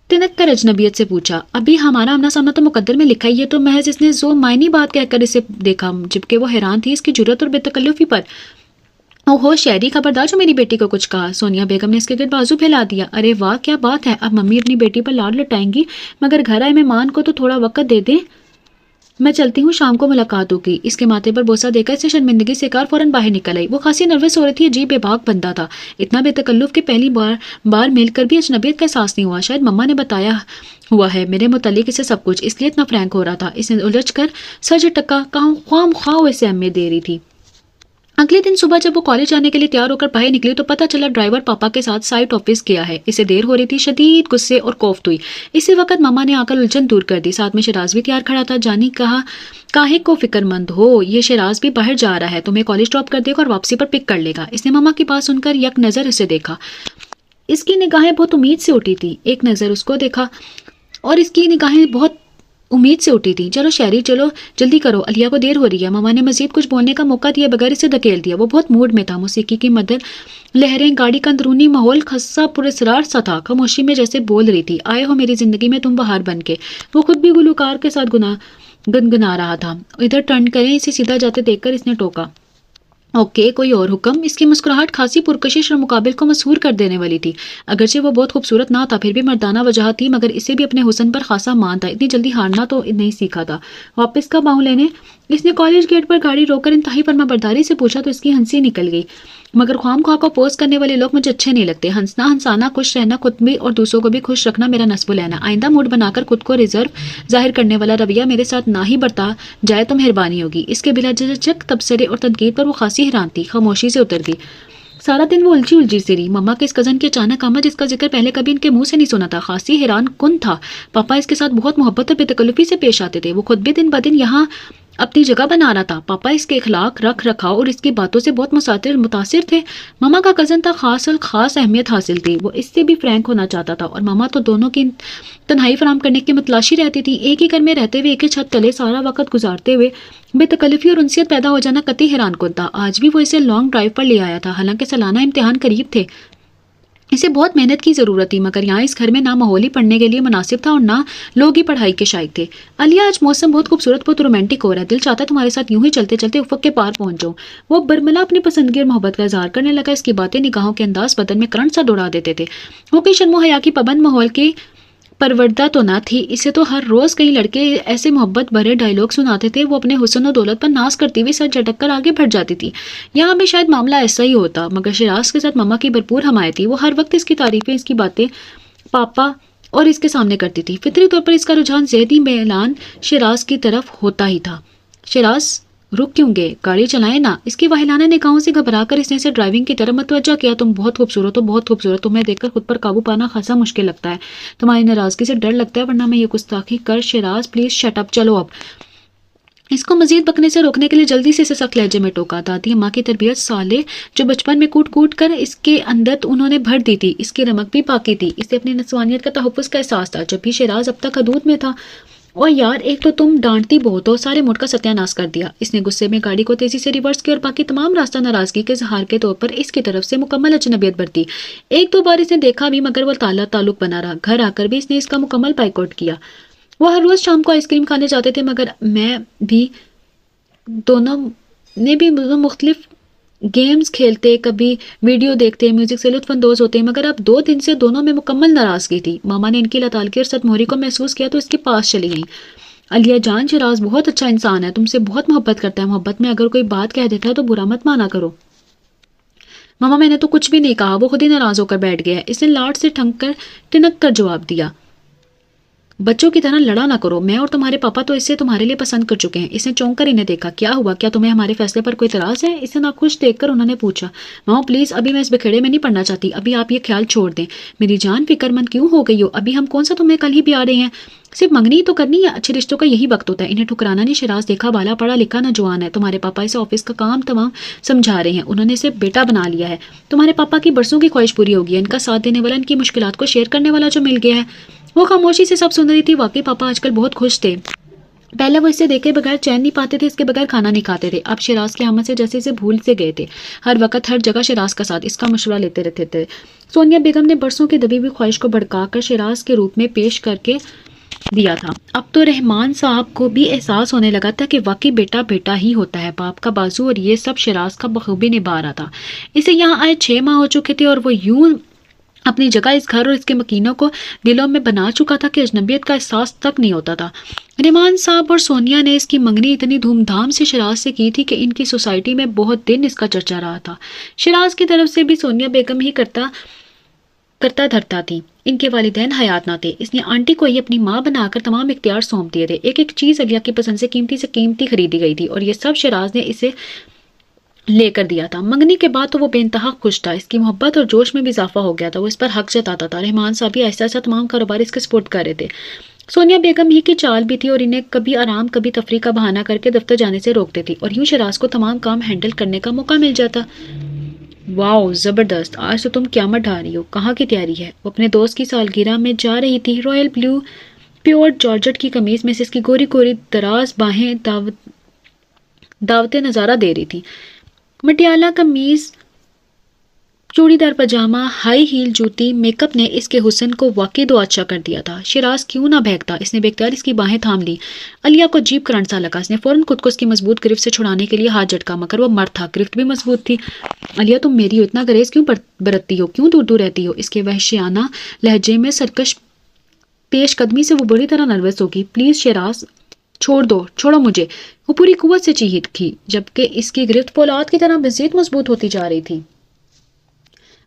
تنک کر اجنبیت سے پوچھا, ابھی ہمارا آمنا سامنا تو مقدر میں لکھا ہی ہے. تو محض اس نے زو معنی بات کہہ کر اسے دیکھا, جبکہ وہ حیران تھی اس کی جرأت اور بے تکلفی پر. اوہو شہری, خبردار جو میری بیٹی کو کچھ کہا. سونیا بیگم نے اس کے گرد بازو پھیلا دیا. ارے واہ کیا بات ہے, اب ممی اپنی بیٹی پر لاڈ لٹائیں گی, مگر گھر آئے مہمان کو تو تھوڑا وقت دے دیں. میں چلتی ہوں, شام کو ملاقات ہوگی. اس کے ماتھے پر بوسہ دے کر اس نے شرمندگی سے کار فوراً باہر نکل آئی. وہ خاصی نروس ہو رہی تھی. عجیب بے باک بندہ تھا, اتنا بے تکلف کہ پہلی بار مل کر بھی اجنبیت کا احساس نہیں ہوا. شاید مما نے بتایا ہوا ہے میرے متعلق اسے سب کچھ, اس لیے اتنا فرینک ہو رہا تھا. اس نے الجھ کر سر جھٹکا. خواہ خواہ اسے اہمیت دے رہی تھی. اگلے دن صبح جب وہ کالج جانے کے لیے تیار ہو کر باہر نکلی تو پتہ چلا ڈرائیور پاپا کے ساتھ سائٹ آفس گیا ہے. اسے دیر ہو رہی تھی. شدید غصے اور کوفت ہوئی. اسی وقت ماما نے آ کر الجھن دور کر دی. ساتھ میں شیراز بھی تیار کھڑا تھا. جانی کاہے کو فکر مند ہو, یہ شیراز بھی باہر جا رہا ہے, تمہیں کالج ڈراپ کر دے گا اور واپسی پر پک کر لے گا. اس نے ماما کی بات سن کر یک نظر اسے دیکھا. اس کی نگاہیں بہت امید سے اٹھی تھی. ایک نظر اس کو دیکھا اور اس کی نگاہیں بہت امید سے اٹھی تھی. چلو شہری, چلو جلدی کرو, علیہ کو دیر ہو رہی ہے. ماما نے مزید کچھ بولنے کا موقع دیا بغیر اسے دھکیل دیا. وہ بہت موڈ میں تھا. موسیقی کی مدر لہریں, گاڑی کا اندرونی ماحول خاصا پراسرار سا تھا. خاموشی میں جیسے بول رہی تھی, آئے ہو میری زندگی میں تم بہار بن کے. وہ خود بھی گلوکار کے ساتھ گنگنا رہا تھا. ادھر ٹرن کریں, اسے سیدھا جاتے دیکھ کر اس نے ٹوکا. اوکے, کوئی اور حکم؟ اس کی مسکراہٹ خاصی پرکشش اور مقابل کو مسحور کر دینے والی تھی. اگرچہ وہ بہت خوبصورت نہ تھا, پھر بھی مردانہ وجاہت تھی, مگر اسے بھی اپنے حسن پر خاصا مان تھا. اتنی جلدی ہارنا تو نہیں سیکھا تھا. واپس کا باؤں لینے اس نے کالج گیٹ پر گاڑی روک کر انتہائی فرما برداری سے پوچھا تو اس کی ہنسی نکل گئی. مگر خواہ کو پوز کرنے والے لوگ مجھے اچھے نہیں لگتے. ہنسنا ہنسانا خوش رہنا خود بھی اور دوسروں کو بھی خوش رکھنا میرا نصب العین ہے. آئندہ موڈ بنا کر خود کو ریزرو ظاہر کرنے والا رویہ میرے ساتھ نہ ہی برتا جائے تو مہربانی ہوگی. اس کے بلا جھجک تبصرے اور تنقید پر وہ خاصی حیران تھی. خاموشی سے اتر گئی. سارا دن وہ الجھی سی رہی. مما کے اس کزن کے اچانک آمد جس کا ذکر پہلے کبھی ان کے منہ سے نہیں سنا تھا خاصی حیران کن تھا. پاپا اس کے ساتھ بہت محبت اور بے تکلفی سے پیش آتے تھے. وہ خود بھی دن بدن یہاں اپنی جگہ بنا رہا تھا. پاپا اس کے اخلاق رکھ رکھاؤ اور اس کی باتوں سے بہت متاثر تھے. ماما کا کزن تھا خاص اہمیت حاصل تھی. وہ اس سے بھی فرینک ہونا چاہتا تھا اور ماما تو دونوں کی تنہائی فراہم کرنے کی متلاشی رہتی تھی. ایک ہی گھر میں رہتے ہوئے ایک ہی چھت تلے سارا وقت گزارتے ہوئے بے تکلفی اور انسیت پیدا ہو جانا قطعی حیران کن تھا. آج بھی وہ اسے لانگ ڈرائیو پر لے آیا تھا. حالانکہ سالانہ امتحان قریب تھے. اسے بہت محنت کی ضرورت تھی مگر یہاں اس گھر میں نہ ماحول ہی پڑھنے کے لیے مناسب تھا اور نہ لوگ ہی پڑھائی کے شائق تھے. علیہ آج موسم بہت خوبصورت بہت رومانٹک ہو رہا ہے. دل چاہتا ہے تمہارے ساتھ یوں ہی چلتے چلتے افق کے پار پہنچ جاؤں. وہ برملا اپنی پسندگی اور محبت کا اظہار کرنے لگا. اس کی باتیں نگاہوں کے انداز بدن میں کرنٹ سا دوڑا دیتے تھے. وہ کوئی شرم و حیا کی پابند ماحول کی پروردہ تو نہ تھی. اسے تو ہر روز کئی لڑکے ایسے محبت بھرے ڈائیلاگ سناتے تھے. وہ اپنے حسن و دولت پر ناز کرتی ہوئی سر جھٹک کر آگے بڑھ جاتی تھی. یہاں بھی شاید معاملہ ایسا ہی ہوتا مگر شیراز کے ساتھ ماما کی بھرپور حمایت تھی. وہ ہر وقت اس کی تعریفیں اس کی باتیں پاپا اور اس کے سامنے کرتی تھی. فطری طور پر اس کا رجحان ذہنی میلان شیراز کی طرف ہوتا ہی تھا. شیراز رک کیوں گئے؟ گاڑی چلائیں نا. اس کی واہلانہ نگاہوں سے گھبرا کر اس نے اسے ڈرائیونگ کی طرف متوجہ کیا. تم بہت خوبصورت ہو بہت خوبصورت. تمہیں دیکھ کر خود پر قابو پانا خاصا مشکل لگتا ہے. تمہاری ناراضگی سے ڈر لگتا ہے ورنہ میں یہ گستاخی کر. Shiraz please shut up. چلو اب. اس کو مزید بکنے سے روکنے کے لیے جلدی سے اسے سخت لہجے میں ٹوکا. دادی اماں کی تربیت سالے جو بچپن میں کوٹ کوٹ کر اس کے اندر انہوں نے بھر دی تھی. اس کی رمق بھی پاکی تھی. اسے اپنی نسوانیت کا تحفظ کا احساس تھا. جب بھی شیراز اب تک حدود میں تھا. اور یار ایک تو تم ڈانٹتی بہت ہو. سارے موڈ کا ستیہ ناش کر دیا. اس نے غصے میں گاڑی کو تیزی سے ریورس کیا اور باقی تمام راستہ ناراضگی کے اظہار کے طور پر اس کی طرف سے مکمل اجنبیت برتی. ایک دو بار اس نے دیکھا بھی مگر وہ تعلق بنا رہا. گھر آ کر بھی اس نے اس کا مکمل بائیکاٹ کیا. وہ ہر روز شام کو آئس کریم کھانے جاتے تھے مگر میں بھی دونوں نے بھی مختلف گیمز کھیلتے کبھی ویڈیو دیکھتے میوزک سے لطف اندوز ہوتے مگر اب 2 دن سے دونوں میں مکمل ناراضگی تھی. ماما نے ان کی لطالگی اور صدموری کو محسوس کیا تو اس کے پاس چلی گئیں. علیہ جان شیراز بہت اچھا انسان ہے. تم سے بہت محبت کرتا ہے. محبت میں اگر کوئی بات کہہ دیتا ہے تو برا مت مانا کرو. ماما میں نے تو کچھ بھی نہیں کہا. وہ خود ہی ناراض ہو کر بیٹھ گیا. اس نے لاٹ سے ٹنک کر جواب دیا. بچوں کی طرح لڑا نہ کرو. میں اور تمہارے پاپا تو اسے تمہارے لیے پسند کر چکے ہیں. اس نے چونک کر انہیں دیکھا. کیا ہوا؟ کیا تمہیں ہمارے فیصلے پر کوئی اعتراض ہے؟ اسے ناخوش دیکھ کر انہوں نے پوچھا. ماما پلیز ابھی میں اس بکھیڑے میں نہیں پڑنا چاہتی. ابھی آپ یہ خیال چھوڑ دیں. میری جان فکر مند کیوں ہو گئی ہو؟ ابھی ہم کون سا تمہیں کل ہی بھی آ رہے ہیں. صرف منگنی ہی تو کرنی ہے. اچھے رشتوں کا یہی وقت ہوتا ہے. انہیں ٹھکرانا نہیں. شیراز دیکھا بالا پڑھا لکھا نوجوان ہے. تمہارے پاپا اسے آفس کا کام تمام سمجھا رہے ہیں. انہوں نے اسے بیٹا بنا لیا ہے. تمہارے پاپا کی برسوں کی خواہش پوری ہوگی. ان کا ساتھ دینے والا ان کی مشکلات کو شیئر کرنے والا جو مل گیا ہے. وہ خاموشی سے سب سن رہی تھی. واقعی پاپا آج کل بہت خوش تھے. پہلے وہ اسے دیکھے بغیر چین نہیں پاتے تھے. اس کے بغیر کھانا نہیں کھاتے تھے. اب شیراز کی آمد سے جیسے اسے بھول سے گئے تھے. ہر وقت ہر جگہ شیراز کا ساتھ اس کا مشورہ لیتے رہتے تھے. سونیا بیگم نے برسوں کی دبی ہوئی خواہش کو بھڑکا کر شیراز کے روپ میں پیش کر کے دیا تھا. اب تو رحمان صاحب کو بھی احساس ہونے لگا تھا کہ واقعی بیٹا بیٹا ہی ہوتا ہے. باپ کا بازو اور یہ سب شیراز کا بخوبی نبھا رہا تھا. اسے یہاں آئے 6 ماہ ہو چکے تھے اور وہ یوں اپنی جگہ اس گھر اور اس کے مکینوں کو دلوں میں بنا چکا تھا کہ اجنبیت کا احساس تک نہیں ہوتا تھا. رحمان صاحب اور سونیا نے اس کی منگنی اتنی دھوم دھام سے شیراز سے کی تھی کہ ان کی سوسائٹی میں بہت دن اس کا چرچا رہا تھا. شیراز کی طرف سے بھی سونیا بیگم ہی کرتا دھرتا تھی. ان کے والدین حیات نہ تھے. اس نے آنٹی کو ہی اپنی ماں بنا کر تمام اختیار سونپ دیے تھے. ایک ایک چیز علیہ کی پسند سے قیمتی خریدی گئی تھی اور یہ سب شیراز نے اسے لے کر دیا تھا. منگنی کے بعد تو وہ بے انتہا خوش تھا. اس کی محبت اور جوش میں بھی اضافہ ہو گیا تھا. وہ اس پر حق جتاتا تھا. رحمان صاحب بھی ایسا تمام کاروبار اس کے سپورٹ کر رہے تھے. سونیا بیگم ہی کی چال بھی تھی اور انہیں کبھی آرام کبھی تفریح کا بہانہ کر کے دفتر جانے سے روکتے تھی اور یوں شیراز کو تمام کام ہینڈل کرنے کا موقع مل جاتا. واو زبردست. آج تو تم قیامت ڈھا رہی ہو. کہاں کی تیاری ہے؟ وہ اپنے دوست کی سالگرہ میں جا رہی تھی. رائل بلو پیور جارجٹ کی قمیض میں سے اس کی گوری گوری دراز باہیں دعوت نظارہ دے رہی تھی. مٹیالہ قمیض چوڑی دار پاجامہ ہائی ہیل جوتی میک اپ نے اس کے حسن کو واقعی دو اچھا کر دیا تھا. شیراز کیوں نہ بہکتا. اس نے بے اختیار اس کی باہیں تھام لی. علیہ کو عجیب کرنٹ سا لگا. اس نے فوراً خود کو اس کی مضبوط گرفت سے چھڑانے کے لیے ہاتھ جھٹکا مگر وہ مرد تھا. گرفت بھی مضبوط تھی. علیہ تم میری ہو. اتنا گریز کیوں برتتی ہو؟ کیوں دور دور رہتی ہو؟ اس کے وحشیانہ لہجے میں سرکش پیش قدمی سے وہ بری طرح نروس ہوگی. پلیز شیراز چھوڑو مجھے. وہ پوری قوت سے چیخی جبکہ اس کی گرفت پولاد کی طرح مزید مضبوط ہوتی جا رہی تھی.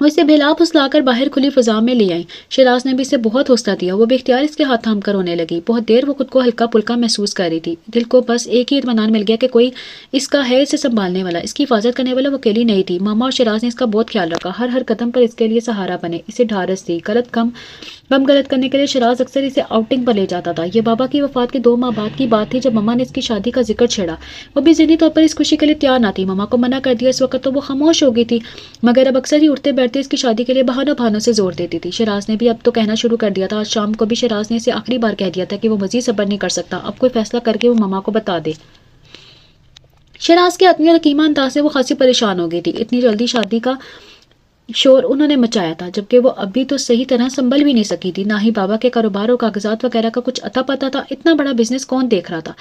وہ اسے بھلا پھسلا کر باہر کھلی فضا میں لے آئیں۔ شیراز نے بھی اسے بہت حوصلہ دیا، وہ بے اختیار اس کے ہاتھ تھام کر رونے لگی۔ بہت دیر وہ خود کو ہلکا پھلکا محسوس کر رہی تھی، دل کو بس ایک ہی اطمینان مل گیا کہ کوئی اس کا ہے، اسے سنبھالنے والا، اس کی حفاظت کرنے والا۔ وہ اکیلی نہیں تھی، ماما اور شیراز نے اس کا بہت خیال رکھا، ہر قدم پر اس کے لیے سہارا بنے، اسے ڈھارس دی۔ غلط کرنے کے لیے شیراز اکثر اسے آؤٹنگ پر لے جاتا تھا۔ یہ بابا کی وفات کے 2 ماہ بعد کی بات تھی جب ماما نے اس کی شادی کا ذکر چھیڑا۔ وہ بھی ذہنی طور پر اس خوشی کے لیے تیار نہ تھی، ماما کو منع کر دیا۔ اس وقت تو وہ خاموش ہو گئی تھی، مگر اب اکثر ہی اٹھتے بیٹھتے اس کی شادی کے لیے بہانوں سے زور دیتی تھی۔ شیراز نے بھی اب تو کہنا شروع کر دیا تھا۔ آج شام کو بھی شیراز نے اسے آخری بار کہہ دیا تھا کہ وہ مزید صبر نہیں کر سکتا، اب کوئی فیصلہ کر کے وہ ماما کو بتا دے۔ شیراز کے حتمی اور حکیمہ انداز سے وہ خاصی پریشان ہو گئی تھی، اتنی جلدی شادی کا شور انہوں نے مچایا تھا، جبکہ وہ ابھی تو صحیح طرح سنبھل بھی نہیں سکی تھی، نہ ہی بابا کے کاروبار اور کاغذات وغیرہ کا کچھ اتا پتا تھا۔ اتنا بڑا بزنس کون دیکھ رہا تھا،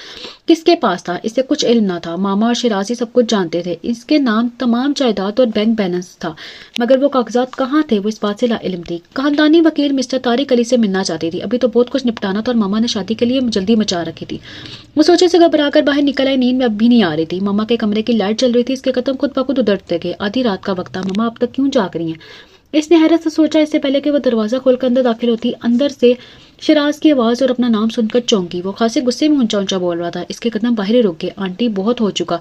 کس کے پاس تھا، اسے کچھ علم نہ تھا۔ ماما اور شیرازی سب کچھ جانتے تھے، اس کے نام تمام جائیداد اور بینک بیلنس تھا، مگر وہ کاغذات کہاں تھے، وہ اس بات سے لا علم تھی۔ خاندانی وکیل مسٹر طارق علی سے ملنا چاہتی تھی، ابھی تو بہت کچھ نپٹانا تھا اور ماما نے شادی کے لیے جلدی مچا رکھی تھی۔ وہ سوچے سے گھبرا کر باہر نکل آئی، نیند میں اب بھی نہیں آ رہی تھی۔ ماما کے کمرے کی لائٹ چل رہی تھی، اس کے قدم خود بخود ادھرتے گئے۔ آدھی رات کا وقت تھا، ماما اب تک کیوں جاگ رہی ہیں؟ اس نے حیرت سے سوچا۔ اس سے پہلے کہ وہ دروازہ کھول کر اندر داخل ہوتی، اندر سے شیراز کی آواز اور اپنا نام سن کر چونکی۔ وہ خاصے غصے میں اونچا اونچا بول رہا تھا، اس کے قدم باہر ہی رک گئے۔ آنٹی بہت ہو چکا،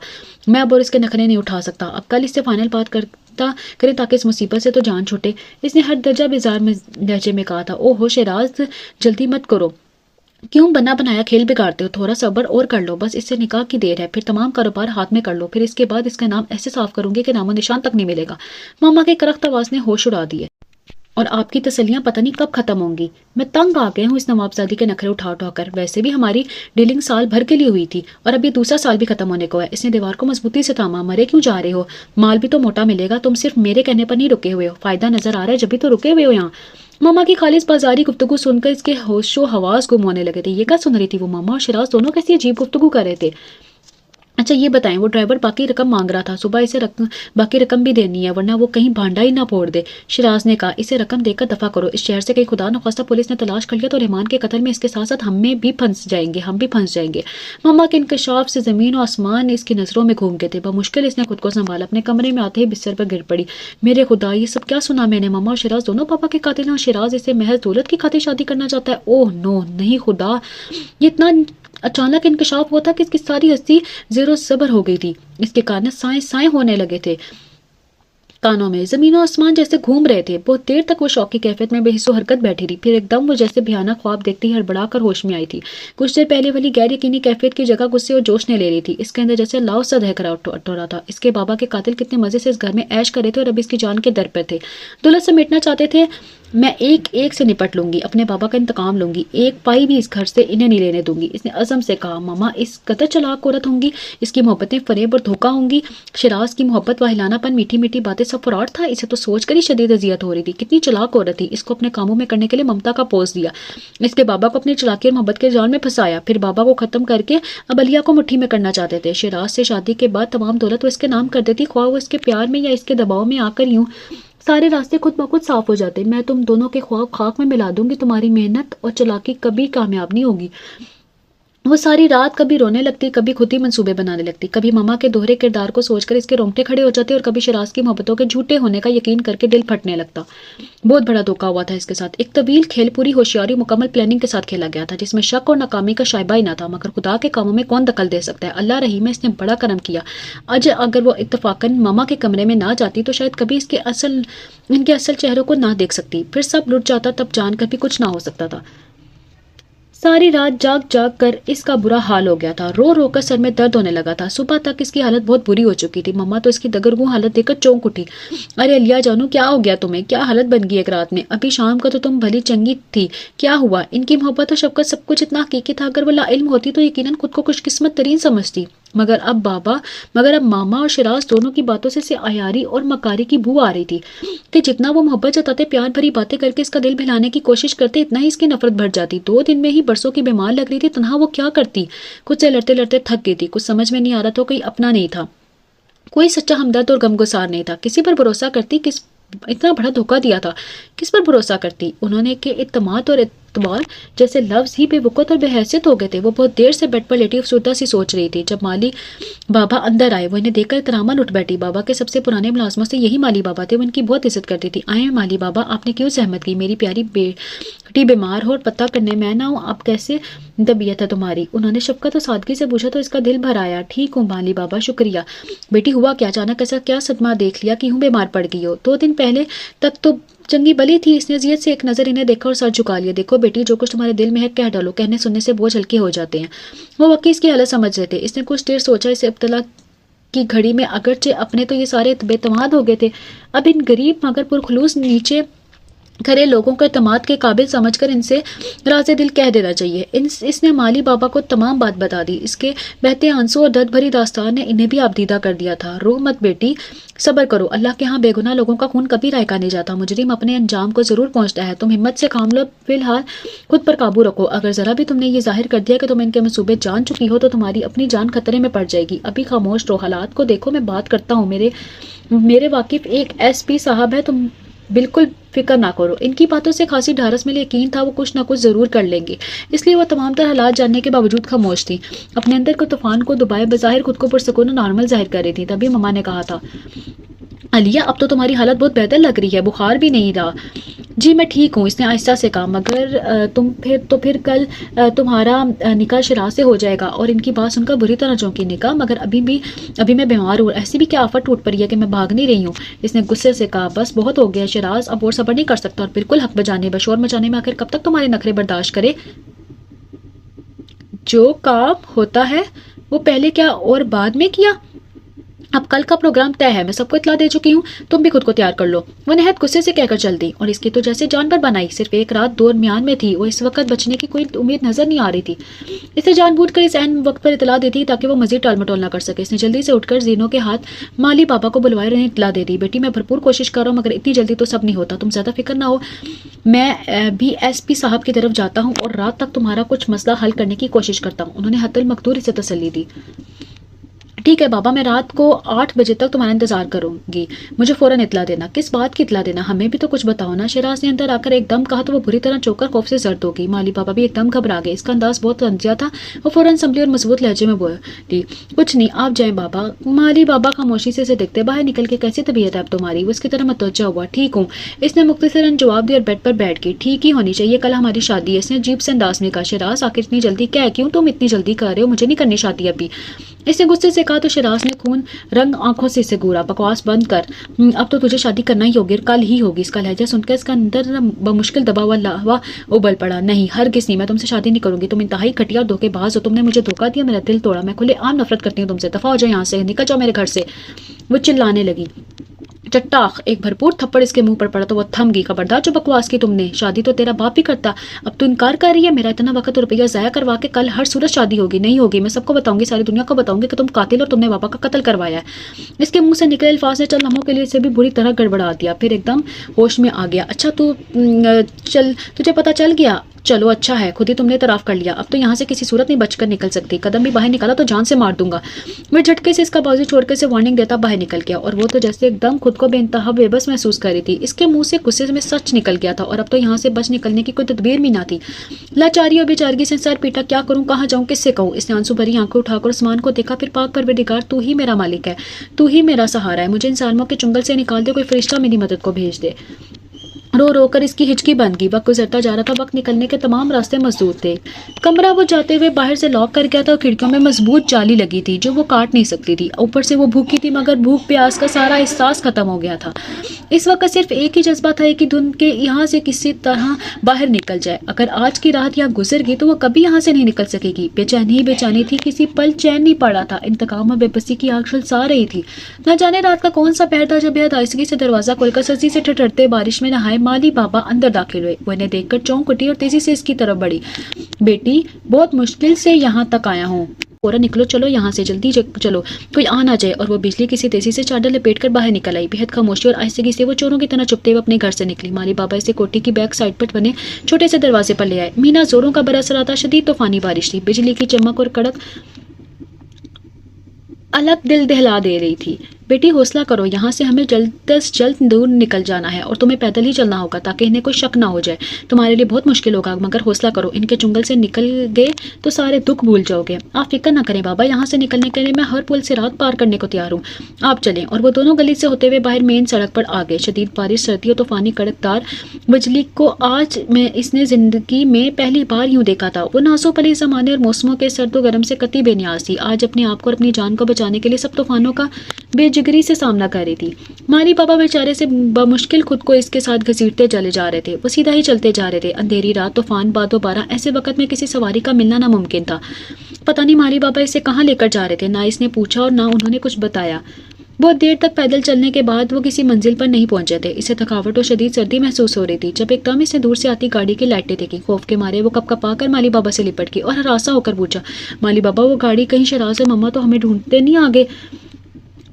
میں اب اور اس کے نخرے نہیں اٹھا سکتا، اب کل اس سے فائنل بات کریں تاکہ اس مصیبت سے تو جان چھوٹے۔ اس نے ہر درجہ بیزار میں لہجے میں کہا تھا۔ او ہو شیراز، جلدی مت کرو، کیوں بنا بنایا کھیل بگاڑتے ہو؟ تھوڑا صبر اور کر لو، بس اس سے نکاح کی دیر ہے، پھر تمام کاروبار ہاتھ میں کر لو، پھر اس کے بعد اس کا نام ایسے صاف کروں گے کہ نام و نشان تک نہیں ملے گا۔ ماما کی کرخت آواز نے ہوش اڑا دیے۔ اور آپ کی تسلیاں پتہ نہیں کب ختم ہوں گی، میں تنگ آ گئے ہوں اس نوابزادی کے نخرے اٹھا کر۔ ویسے بھی ہماری ڈیلنگ سال بھر کے لیے ہوئی تھی اور اب یہ دوسرا سال بھی ختم ہونے کو ہے۔ اس نے دیوار کو مضبوطی سے تھاما۔ مرے کیوں جا رہے ہو؟ مال بھی تو موٹا ملے گا، تم صرف میرے کہنے پر نہیں رکے ہوئے ہو، فائدہ نظر آ رہا ہے جبھی تو رکے ہوئے ہو یہاں۔ ماما کی خالص بازاری گفتگو سن کر اس کے ہوش و حواس گم ہونے لگے تھے۔ یہ کیا سن رہی تھی وہ؟ ماما اور شیراز دونوں کیسی عجیب گفتگو کر رہے تھے۔ اچھا یہ بتائیں، وہ ڈرائیور باقی رقم مانگ رہا تھا، صبح اسے باقی رقم بھی دینی ہے ورنہ وہ کہیں بھانڈا ہی نہ پھوڑ دے۔ شیراز نے کہا، اسے رقم دے کر دفع کرو، اس شہر سے کہیں خدا نخواستہ پولیس نے تلاش کر لیا تو رحمان کے قتل میں اس کے ساتھ ساتھ ہم بھی پھنس جائیں گے۔ ماما کے انکشاف سے زمین و آسمان اس کی نظروں میں گھوم گئے تھے۔ بمشکل اس نے خود کو سنبھالا، اپنے کمرے میں آتے ہی بستر پر گر پڑی۔ میرے خدا، یہ سب کیا سنا میں نے؟ ماما اور شیراز دونوں پاپا کے قاتل ہیں اور شیراز اسے محض دولت کی خاطر شادی کرنا چاہتا ہے۔ اوہ نو، نہیں خدا، یہ اتنا اچانک انکشاف ہوا تھا کہ اس کی ساری ہستی زیر و زبر ہو گئی تھی، اس کے کان سائیں ہونے لگے تھے، کانوں میں زمین و آسمان جیسے گھوم رہے تھے۔ بہت دیر تک وہ شوق کی کیفیت میں بے حس و حرکت بیٹھی رہی، پھر ایک دم وہ جیسے بھیانک خواب دیکھتی ہڑبڑا کر ہوش میں آئی تھی۔ کچھ دیر پہلے والی غیر یقینی کیفیت کی جگہ غصے اور جوش نے لے لی تھی، اس کے اندر جیسے لاؤ سا دہک رہا تھا۔ اس کے بابا کے قاتل کتنے مزے سے اس گھر میں عیش کر رہے تھے اور اب اس کی جان کے در پر تھے، دولت سمیٹنا چاہتے تھے۔ میں ایک ایک سے نپٹ لوں گی، اپنے بابا کا انتقام لوں گی، ایک پائی بھی اس گھر سے انہیں نہیں لینے دوں گی۔ اس نے عزم سے کہا۔ ماما اس قدر چلاک عورت ہوں گی، اس کی محبتیں فریب اور دھوکہ ہوں گی، شیراز کی محبت واہلانہ پن، میٹھی میٹھی باتیں سب فراڈ تھا۔ اسے تو سوچ کر ہی شدید اذیت ہو رہی تھی، کتنی چلاک عورت تھی۔ اس کو اپنے کاموں میں کرنے کے لیے ممتا کا پوز دیا، اس کے بابا کو اپنی چلاکی اور محبت کے جال میں پھنسایا، پھر بابا کو ختم کر کے اب علیہ کو مٹھی میں کرنا چاہتے تھے۔ شیراز سے شادی کے بعد تمام دولت وہ اس کے نام کر دیتی، خواہ وہ اس کے پیار میں یا اس کے دباؤ میں آ کر یوں سارے راستے خود بخود صاف ہو جاتے۔ میں تم دونوں کے خواب خاک میں ملا دوں گی، تمہاری محنت اور چلاکی کبھی کامیاب نہیں ہوگی۔ وہ ساری رات کبھی رونے لگتی، کبھی خود ہی منصوبے بنانے لگتی، کبھی ماما کے دوہرے کردار کو سوچ کر اس کے رونگٹے کھڑے ہو جاتے اور کبھی شیراز کی محبتوں کے جھوٹے ہونے کا یقین کر کے دل پھٹنے لگتا۔ بہت بڑا دھوکا ہوا تھا اس کے ساتھ۔ ایک طویل کھیل پوری ہوشیاری مکمل پلاننگ کے ساتھ کھیلا گیا تھا، جس میں شک اور ناکامی کا شائبہ ہی نہ تھا، مگر خدا کے کاموں میں کون دخل دے سکتا ہے؟ اللہ رحیم ہے، اس نے بڑا کرم کیا۔ اگر وہ اتفاقاً ماما کے کمرے میں نہ جاتی تو شاید کبھی ان کے اصل چہروں کو نہ دیکھ سکتی، پھر سب لٹ جاتا، تب جان کر بھی کچھ نہ ہو سکتا تھا۔ ساری رات جاگ جاگ کر اس کا برا حال ہو گیا تھا، رو رو کر سر میں درد ہونے لگا تھا۔ صبح تک اس کی حالت بہت بری ہو چکی تھی۔ ماما تو اس کی دگرگوں حالت دیکھ کر چونک اٹھی۔ ارے علیہ جانو، کیا ہو گیا تمہیں؟ کیا حالت بن گئی ایک رات میں؟ ابھی شام کا تو تم بھلی چنگی تھی، کیا ہوا؟ ان کی محبت اور شفقت سب کچھ اتنا حقیقی تھا، اگر وہ لا علم ہوتی تو یقیناً خود کو خوش قسمت ترین سمجھتی، مگر اب ماما اور شیراز دونوں کی باتوں سے اسے عیاری اور مکاری کی بو آ رہی تھی کہ جتنا وہ محبت جتاتے، پیار بھری باتیں کر کے اس کا دل بہلانے کی کوشش کرتے، اتنا ہی اس کی نفرت بڑھ جاتی۔ 2 دن میں ہی برسوں کی بیمار لگ رہی تھی، تنہا وہ کیا کرتی؟ خود سے لڑتے لڑتے تھک گئی تھی، کچھ سمجھ میں نہیں آ رہا تھا، کوئی اپنا نہیں تھا، کوئی سچا ہمدرد اور غمگسار نہیں تھا۔ کسی پر بھروسہ کرتی؟ اتنا بڑا دھوکہ دیا تھا، کس پر بھروسہ کرتی؟ انہوں نے کہ اعتماد اور اقبال جیسے لفظ ہی بے وقوت اور بے حیثیت ہو گئے تھے۔ وہ بہت دیر سے بیڈ پر لیٹی افسردہ سی سوچ رہی تھی۔ جب مالی بابا اندر آئے وہ انہیں دیکھ کر احتراما اٹھ بیٹھی۔ بابا کے سب سے پرانے ملازموں سے یہی مالی بابا تھے، وہ ان کی بہت عزت کرتی تھی۔ آئے مالی بابا، آپ نے کیوں زحمت کی؟ میری پیاری بیٹی بیمار ہو اور پتہ کرنے میں نہ ہوں اب کیسے طبیعت ہے تمہاری؟ انہوں نے شفقت اور سادگی سے پوچھا تو اس کا دل بھر آیا۔ ٹھیک ہوں مالی بابا، شکریہ۔ بیٹی ہوا کیا؟ اچانک ایسا کیا صدمہ دیکھ لیا کہ یوں بیمار پڑ گئی ہو؟ 2 دن پہلے تک تو چنگی بلی تھی۔ اس نے اذیت سے ایک نظر انہیں دیکھا اور سر جھکا لیا۔ دیکھو بیٹی، جو کچھ تمہارے دل میں ہے کہہ ڈالو، کہنے سننے سے بوجھ ہلکے ہو جاتے ہیں۔ وہ واقعی اس کی حالت سمجھ رہے تھے۔ اس نے کچھ دیر سوچا۔ اسے ابتلا کی گھڑی میں اگرچہ اپنے تو یہ سارے بے اعتماد ہو گئے تھے، اب ان غریب مگر پرخلوص نیچے کھڑے لوگوں کو اعتماد کے قابل سمجھ کر ان سے راز دل کہہ دینا چاہیے۔ اس نے مالی بابا کو تمام بات بتا دی۔ اس کے بہتے آنسو اور درد بھری داستان نے انہیں بھی آبدیدہ کر دیا تھا۔ رو مت بیٹی، صبر کرو، اللہ کے ہاں بے گناہ لوگوں کا خون کبھی رائے کا نہیں جاتا۔ مجرم اپنے انجام کو ضرور پہنچتا ہے۔ تم ہمت سے کام لو، فی الحال خود پر قابو رکھو۔ اگر ذرا بھی تم نے یہ ظاہر کر دیا کہ تم ان کے منصوبے جان چکی ہو تو تمہاری اپنی جان خطرے میں پڑ جائے گی۔ ابھی خاموش رہو، حالات کو دیکھو، میں بات کرتا ہوں۔ میرے واقف ایک SP صاحب ہے، تم بالکل فکر نہ کرو۔ ان کی باتوں سے خاصی ڈھارس میں یقین تھا وہ کچھ نہ کچھ ضرور کر لیں گے، اس لیے وہ تمام تر حالات جاننے کے باوجود خاموش تھی۔ اپنے اندر کو طوفان کو دبائے بظاہر خود کو پرسکون و نارمل ظاہر کر رہی تھی۔ تبھی مما نے کہا تھا، علیہ اب تو تمہاری حالت بہت بہتر لگ رہی ہے، بخار بھی نہیں رہا۔ جی میں ٹھیک ہوں، اس نے آہستہ سے کہا، مگر پھر کل تمہارا نکاح شراز سے ہو جائے گا۔ اور ان کی بات سن کر بری طرح چونکی۔ نکاح؟ مگر ابھی میں بیمار ہوں، ایسی بھی کیا آفت ٹوٹ پڑی ہے کہ میں بھاگ نہیں رہی ہوں؟ اس نے غصے سے کہا، بس بہت ہو گیا شراز، اب اور صبر نہیں کر سکتا۔ اور بالکل حق بجانے بشور مچانے میں آخر کب تک تمہارے نخرے برداشت کرے؟ جو کام ہوتا ہے وہ پہلے کیا اور بعد میں کیا؟ اب کل کا پروگرام طے ہے، میں سب کو اطلاع دے چکی ہوں، تم بھی خود کو تیار کر لو۔ وہ نہایت غصے سے کہہ کر چل دی۔ اور اس کی تو جیسے جان پر بنائی، صرف ایک رات درمیان میں تھی، وہ اس وقت بچنے کی کوئی امید نظر نہیں آ رہی تھی۔ اسے جان بوجھ کر اس عین وقت پر اطلاع دیتی تاکہ وہ مزید ٹال مٹول نہ کر سکے۔ اس نے جلدی سے اٹھ کر زینوں کے ہاتھ مالی بابا کو بلوائے اور انہیں اطلاع دے دی۔ بیٹی میں بھرپور کوشش کر رہا ہوں، مگر اتنی جلدی تو سب نہیں ہوتا، تم زیادہ فکر نہ ہو، میں بھی SP صاحب کی طرف جاتا ہوں اور رات تک تمہارا کچھ مسئلہ حل کرنے کی کوشش کرتا ہوں۔ انہوں نے حت المقدور اسے تسلی دی۔ ٹھیک ہے بابا، میں رات کو 8 بجے تک تمہارا انتظار کروں گی، مجھے فوراً اطلاع دینا۔ کس بات کی اطلاع دینا؟ ہمیں بھی تو کچھ بتاؤ نا۔ شراز نے اندر آ کر ایک دم کہا تو وہ بری طرح چوک کر خوف سے زرد ہو گئی۔ مالی بابا بھی ایک دم گھبرا گئے، اس کا انداز بہت تنزیہ تھا۔ وہ فوراً سنبھلی اور مضبوط لہجے میں بولی، کچھ نہیں، آپ جائیں بابا۔ مالی بابا خاموشی سے اسے دیکھتے، باہر نکل کے کیسی طبیعت ہے اب تمہاری؟ وہ اس کی طرف متوجہ ہوا۔ ٹھیک ہوں، اس نے مختصراً جواب دیا اور بیڈ پر بیٹھ گئی۔ ٹھیک ہی ہونی چاہیے، کل ہماری شادی ہے، اس نے عجیب سے انداز میں کہا۔ شراز آخر اتنی جلدی کیا ہے؟ کیوں تم اتنی جلدی کر رہے ہو؟ مجھے نہیں کرنی شادی ابھی، اس نے غصے سے کہا تو شراز نے خون رنگ آنکھوں سے اسے گورا۔ بکواس بند کر، اب تو تجھے شادی کرنا ہی ہوگی اور کل ہی ہوگی۔ اس کا لہجہ سن کر اس کا اندر بمشکل دبا ہوا لاوا ابل پڑا۔ نہیں، ہرگز نہیں، میں تم سے شادی نہیں کروں گی، تم انتہائی گھٹیا اور دھوکے باز ہو، تم نے مجھے دھوکا دیا، میرا دل توڑا، میں کھلے عام نفرت کرتی ہوں تم سے، دفعہ ہو جاؤ یہاں سے، نکل جاؤ میرے گھر سے۔ وہ چلانے لگی۔ چٹاخ ایک بھرپور تھپڑ اس کے منہ پر پڑا تو وہ تھم گئی۔ خبردار جو بکواس کی تم نے، شادی تو تیرا باپ بھی کرتا، اب تو انکار کر رہی ہے؟ میرا اتنا وقت اور روپیہ ضائع کروا کے کل ہر صورت شادی ہوگی؟ نہیں ہوگی، میں سب کو بتاؤں گی، ساری دنیا کو بتاؤں گی کہ تم قاتل اور تم نے پاپا کا قتل کروایا ہے۔ اس کے منہ سے نکلے الفاظ نے چند لمحوں کے لیے اسے بھی بری طرح گڑبڑا دیا، پھر ایک دم ہوش میں آ گیا۔ اچھا تجھے پتا چل گیا؟ چلو اچھا ہے، خود ہی تم نے اعتراف کر لیا، اب تو یہاں سے کسی صورت نہیں بچ کر نکل سکتی، قدم بھی باہر نکالا تو جان سے مار دوں گا۔ وہ جھٹکے سے اس کا بازو چھوڑ کر اسے وارننگ دیتا باہر نکل گیا، اور وہ تو جیسے ایک دم خود کو بے انتہا بے بس محسوس کر رہی تھی۔ اس کے منہ سے غصے میں سچ نکل گیا تھا اور اب تو یہاں سے بچ نکلنے کی کوئی تدبیر بھی نہ تھی۔ لاچاری اور بیچارگی سے سر پیٹا، کیا کروں، کہاں جاؤں، کس سے کہوں؟ اس نے آنسو بھری آنکھیں اٹھا کر آسمان کو دیکھا، پھر پاک پروردگار تو ہی میرا مالک ہے، تو ہی میرا سہارا ہے، مجھے ان ظالموں کے چنگل سے نکال دے، کوئی فرشتہ میری مدد کو بھیج دے۔ رو رو کر اس کی ہچکی بند گئی۔ وقت گزرتا جا رہا تھا، وقت نکلنے کے تمام راستے مسدود تھے۔ کمرہ وہ جاتے ہوئے باہر سے لاک کر گیا تھا اور کھڑکیوں میں مضبوط جالی لگی تھی جو وہ کاٹ نہیں سکتی تھی۔ اوپر سے وہ بھوکی تھی، مگر بھوک پیاس کا سارا احساس ختم ہو گیا تھا۔ اس وقت صرف ایک ہی جذبہ تھا کہ دھند کے یہاں سے کسی طرح باہر نکل جائے۔ اگر آج کی رات یہاں گزر گئی تو وہ کبھی یہاں سے نہیں نکل سکے گی۔ بے چینی ہی بے چینی تھی، کسی پل چین نہیں پڑا تھا، انتقام اور بے بسی کی آگ جھلسا رہی تھی۔ نہ جانے رات کا کون سا پہر تھا جب بے آہستگی سے دروازہ کھول کر سستی سے ٹھٹھرتے بارش میں نہائے مالی بابا اندر داخل ہوئے۔ وہ انہیں دیکھ کر چونک اٹھی اور تیزی سے اس کی طرف بڑھی۔ بیٹی بہت مشکل سے یہاں تک آیا ہوں، فوراً نکلو، چلو یہاں سے، جلدی چلو، کوئی آ نہ جائے۔ اور وہ بجلی کسی تیزی سے چادر لپیٹ کر باہر نکل آئی۔ بےحد خاموشی اور آہستگی سے وہ چوروں کی طرح چپتے ہوئے اپنے گھر سے نکلی۔ مالی بابا اسے کوٹھی کی بیک سائڈ پر بنے چھوٹے سے دروازے پر لے آئے۔ مینا زوروں کا برس رہا تھا، شدید طوفانی بارش تھی، بجلی کی چمک اور کڑک الگ دل دہلا دے رہی تھی۔ بیٹی حوصلہ کرو, یہاں سے ہمیں جلد از جلد دور نکل جانا ہے اور تمہیں پیدل ہی چلنا ہوگا تاکہ انہیں کوئی شک نہ ہو جائے. تمہارے لیے بہت مشکل ہوگا مگر حوصلہ کرو, ان کے چنگل سے نکل گئے تو سارے دکھ بھول جاؤ گے. آپ فکر نہ کریں بابا, یہاں سے نکلنے کے لیے میں ہر پل سے رات پار کرنے کو تیار ہوں, آپ چلیں. اور وہ دونوں گلی سے ہوتے ہوئے باہر مین سڑک پر آ گئے. شدید بارش, سردی اور طوفانی کڑکدار بجلی کو آج میں اس نے زندگی میں پہلی بار یوں دیکھا تھا. وہ ناسو پلی زمانے اور موسموں کے سرد و گرم سے قطعی بے نیاز تھی. آج اپنے آپ کو اور اپنی جان کو بچانے کے لیے سب طوفانوں کا بے جگری سے سامنا کر رہی تھی. مالی بابا بیچارے سے بمشکل خود کو اس کے ساتھ گھسیٹتے چلے جا رہے تھے. وہ سیدھا ہی چلتے جا رہے تھے. اندھیری رات, طوفان, باد و بارہ, ایسے وقت میں کسی سواری کا ملنا ناممکن تھا. پتہ نہیں مالی بابا اسے کہاں لے کر جا رہے تھے. نہ اس نے پوچھا اور نہ انہوں نے کچھ بتایا. بہت دیر تک پیدل چلنے کے بعد وہ کسی منزل پر نہیں پہنچے تھے. اسے تھکاوٹ اور شدید سردی محسوس ہو رہی تھی جب ایک دم اس نے دور سے آتی گاڑی کی لائٹیں دیکھی. خوف کے مارے وہ کپ کپا کر مالی بابا سے لپٹ گئی اور ہراساں ہو کر پوچھا, مالی بابا وہ گاڑی کہیں شراز ہے؟ مما تو ہمیں ڈھونڈتے نہیں آگے.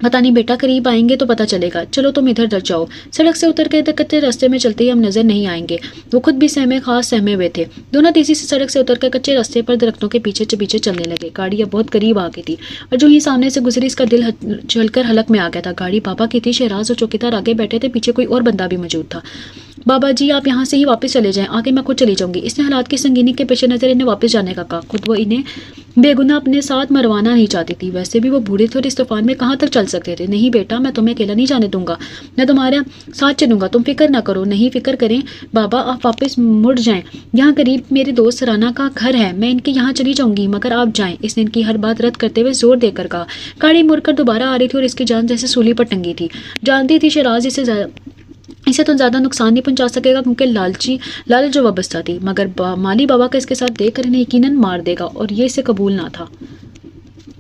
پتہ نہیں بیٹا, قریب آئیں گے تو پتہ چلے گا. چلو تم ادھر ادھر جاؤ. سڑک سے اتر کے کچے راستے میں چلتے ہی ہم نظر نہیں آئیں گے. وہ خود بھی خاص سہمے ہوئے تھے. دونوں تیزی سے سڑک سے اتر کر کچے راستے پر درختوں کے پیچھے پیچھے چلنے لگے. گاڑی اب بہت قریب آ گئی تھی اور جو ہی سامنے سے گزری اس کا دل چل کر حلق میں آ گیا تھا. گاڑی بابا کی تھی. شہراز اور چوکیدار آگے بیٹھے تھے, پیچھے کوئی اور بندہ بھی موجود تھا. بابا جی آپ یہاں سے ہی واپس چلے جائیں, آگے میں خود چلی جاؤں گی. اس نے حالات کی سنگینی کے پیش نظر انہیں واپس جانے کا کہا. خود وہ انہیں بے گناہ اپنے ساتھ مروانا نہیں چاہتی تھی. ویسے بھی وہ بوڑھے تھے اور اس طوفان میں کہاں تک چل سکتے تھے. نہیں بیٹا, میں تمہیں اکیلا نہیں جانے دوں گا, میں تمہارے ساتھ چلوں گا, تم فکر نہ کرو. نہیں فکر کریں بابا, آپ واپس مڑ جائیں. یہاں قریب میرے دوست رانا کا گھر ہے, میں ان کے یہاں چلی جاؤں گی, مگر آپ جائیں. اس نے ان کی ہر بات رد کرتے ہوئے زور دے کر کہا. گاڑی مڑ کر دوبارہ آ رہی تھی اور اس کی جان جیسے سولی پر ٹنگی تھی. جانتی تھی شہراز اسے تو زیادہ نقصان نہیں پہنچا سکے گا کیونکہ لالچ جو وابستہ تھی, مگر مالی بابا کا اس کے ساتھ دیکھ کر انہیں یقیناً مار دے گا اور یہ اسے قبول نہ تھا.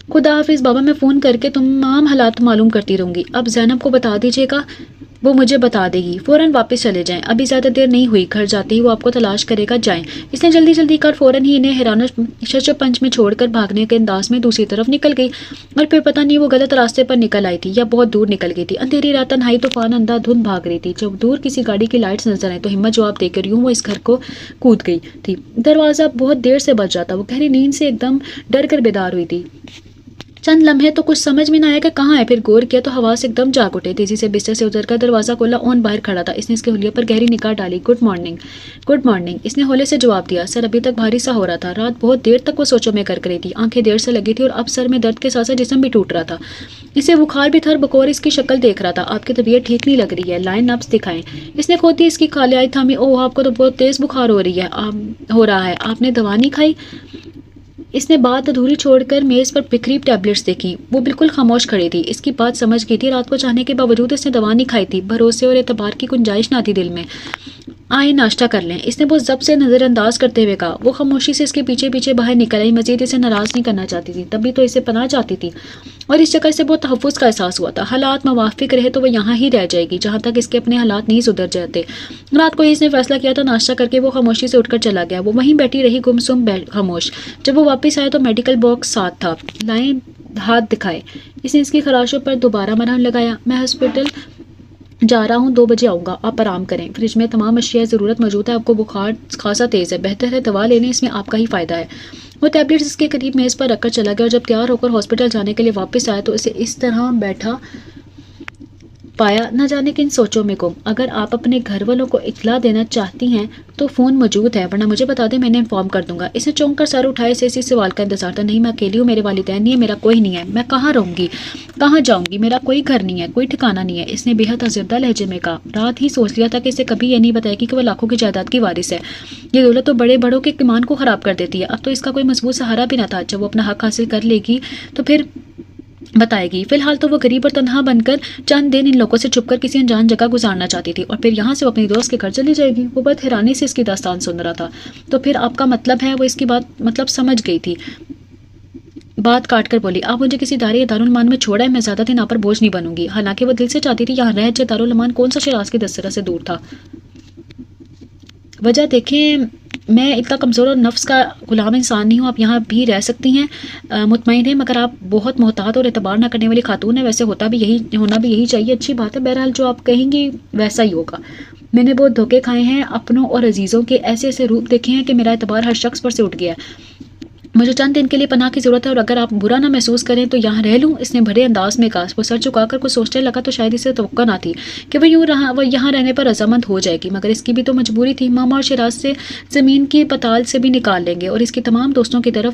خدا حافظ بابا, میں فون کر کے تمام حالات معلوم کرتی رہوں گی. اب زینب کو بتا دیجیے گا, وہ مجھے بتا دے گی. فوراً واپس چلے جائیں, ابھی زیادہ دیر نہیں ہوئی. گھر جاتے ہی وہ آپ کو تلاش کرے گا, جائیں. اس نے جلدی جلدی کر فوراً ہی انہیں حیران شش و پنج میں چھوڑ کر بھاگنے کے انداز میں دوسری طرف نکل گئی. اور پھر پتہ نہیں وہ غلط راستے پر نکل آئی تھی یا بہت دور نکل گئی تھی. اندھیری رات, تنہائی, طوفان, اندھا دھند بھاگ رہی تھی. جب دور کسی گاڑی کی لائٹس نظر آئی تو ہمت جواب دے کر یوں وہ اس گھر کو کود گئی تھی. دروازہ بہت دیر سے بج جاتا. وہ گہری نیند سے ایک دم ڈر کر بیدار ہوئی تھی. چند لمحے تو کچھ سمجھ میں نہ آیا کہ کہاں ہے. پھر غور کیا تو حواس ایک دم جاگ اٹھے. تیزی سے بستر سے اتر کر دروازہ کھولا. اون باہر کھڑا تھا. اس نے اس کے حلیے پر گہری نگاہ ڈالی. Good morning. Good morning. اس نے ہولے سے جواب دیا. سر ابھی تک بھاری سا ہو رہا تھا. رات بہت دیر تک وہ سوچوں میں کر رہی تھی. آنکھیں دیر سے لگی تھی اور اب سر میں درد کے ساتھ ساتھ جسم بھی ٹوٹ رہا تھا. اسے بخار بھی تھا اور بقور اس کی شکل دیکھ رہا تھا. آپ کی طبیعت ٹھیک نہیں لگ رہی ہے, لائن نبض دکھائیں. اس نے کھوتی اس کی کھالیائی تھامی. اوہ, آپ کو تو بہت تیز بخار ہو رہا ہے. آپ نے دوا نہیں کھائی؟ اس نے بات ادھوری چھوڑ کر میز پر بکھری ٹیبلٹس دیکھی. وہ بالکل خاموش کھڑی تھی. اس کی بات سمجھ گئی تھی. رات کو چاہنے کے باوجود اس نے دوا نہیں کھائی تھی. بھروسے اور اعتبار کی گنجائش نہ تھی دل میں. آئیں ناشتہ کر لیں. اس نے بہت ضبط سے نظر انداز کرتے ہوئے کہا. وہ خاموشی سے اس کے پیچھے پیچھے باہر نکل آئی. مزید اسے ناراض نہیں کرنا چاہتی تھی, تب بھی تو اسے پناہ چاہتی تھی اور اس جگہ سے بہت تحفظ کا احساس ہوا تھا. حالات موافق رہے تو وہ یہاں ہی رہ جائے گی جہاں تک اس کے اپنے حالات نہیں سدھر جاتے. رات کو اس نے فیصلہ کیا تھا. ناشتہ کر کے وہ خاموشی سے اٹھ کر چلا گیا. وہ وہیں بیٹھی رہی گمسم خاموش. جب وہ واپس آیا تو میڈیکل باکس ساتھ تھا. لائیں ہاتھ دکھائے. اس نے اس کی خراشوں پر دوبارہ مرہم لگایا. میں ہاسپٹل جا رہا ہوں, 2 بجے آؤں گا. آپ آرام کریں. فریج میں تمام اشیاء ضرورت موجود ہے. آپ کو بخار خاصا تیز ہے, بہتر ہے دوا لے لیں, اس میں آپ کا ہی فائدہ ہے. وہ ٹیبلٹس اس کے قریب میز پر رکھ کر چلا گیا اور جب تیار ہو کر ہاسپٹل جانے کے لیے واپس آیا تو اسے اس طرح بیٹھا پایا نہ جانے کن سوچوں میں گم. اگر آپ اپنے گھر والوں کو اطلاع دینا چاہتی ہیں تو فون موجود ہے, ورنہ مجھے بتا دیں, میں نے انفارم کر دوں گا. اس نے چونک کر سر اٹھائے. اسے اسی سوال کا انتظار تھا. نہیں, میں اکیلی ہوں. میرے والدین نہیں ہے, میرا کوئی نہیں ہے. میں کہاں رہوں گی, کہاں جاؤں گی؟ میرا کوئی گھر نہیں ہے, کوئی ٹھکانہ نہیں ہے. اس نے بے حد ازردہ لہجے میں کہا. رات ہی سوچ لیا تھا کہ اسے کبھی یہ نہیں بتایا کہ وہ لاکھوں کی جائیداد کی وارث ہے. یہ دولت تو بڑے بڑوں کے ایمان کو خراب کر دیتی ہے. اب تو اس کا کوئی مضبوط سہارا بھی نہ تھا. جب وہ اپنا حق حاصل کر لے گی تو پھر بتائے گی. فی الحال تو وہ غریب اور تنہا بن کر چند دن ان لوگوں سے چھپ کر کسی انجان جگہ گزارنا چاہتی تھی اور پھر یہاں سے وہ اپنی دوست کے گھر چلی جائے گی. وہ بہت حیرانی سے اس کی داستان سن رہا تھا. تو پھر آپ کا مطلب ہے؟ وہ اس کی بات مطلب سمجھ گئی تھی. بات کاٹ کر بولی. آپ مجھے کسی ادارے یا دارالمان میں چھوڑا ہے, میں زیادہ دن آپ پر بوجھ نہیں بنوں گی. حالانکہ وہ دل سے چاہتی تھی یہاں رہ جائے. دارالمان کون سا شیراز کی دسترس سے دور تھا. وجہ دیکھیں, میں اتنا کمزور اور نفس کا غلام انسان نہیں ہوں. آپ یہاں بھی رہ سکتی ہیں, مطمئن ہیں, مگر آپ بہت محتاط اور اعتبار نہ کرنے والی خاتون ہیں. ویسے ہونا بھی یہی چاہیے. اچھی بات ہے. بہرحال جو آپ کہیں گی ویسا ہی ہوگا. میں نے بہت دھوکے کھائے ہیں, اپنوں اور عزیزوں کے ایسے ایسے روپ دیکھے ہیں کہ میرا اعتبار ہر شخص پر سے اٹھ گیا ہے. مجھے چند دن کے لیے پناہ کی ضرورت ہے اور اگر آپ برا نہ محسوس کریں تو یہاں رہ لوں، اس نے بڑے انداز میں کہا۔ وہ سر چکا کر کچھ سوچنے لگا تو شاید اسے توقع نہ تھی کہ وہ یہاں رہنے پر رضامند ہو جائے گی، مگر اس کی بھی تو مجبوری تھی۔ ماما اور شراز سے زمین کی پتال سے بھی نکال لیں گے اور اس کی تمام دوستوں کی طرف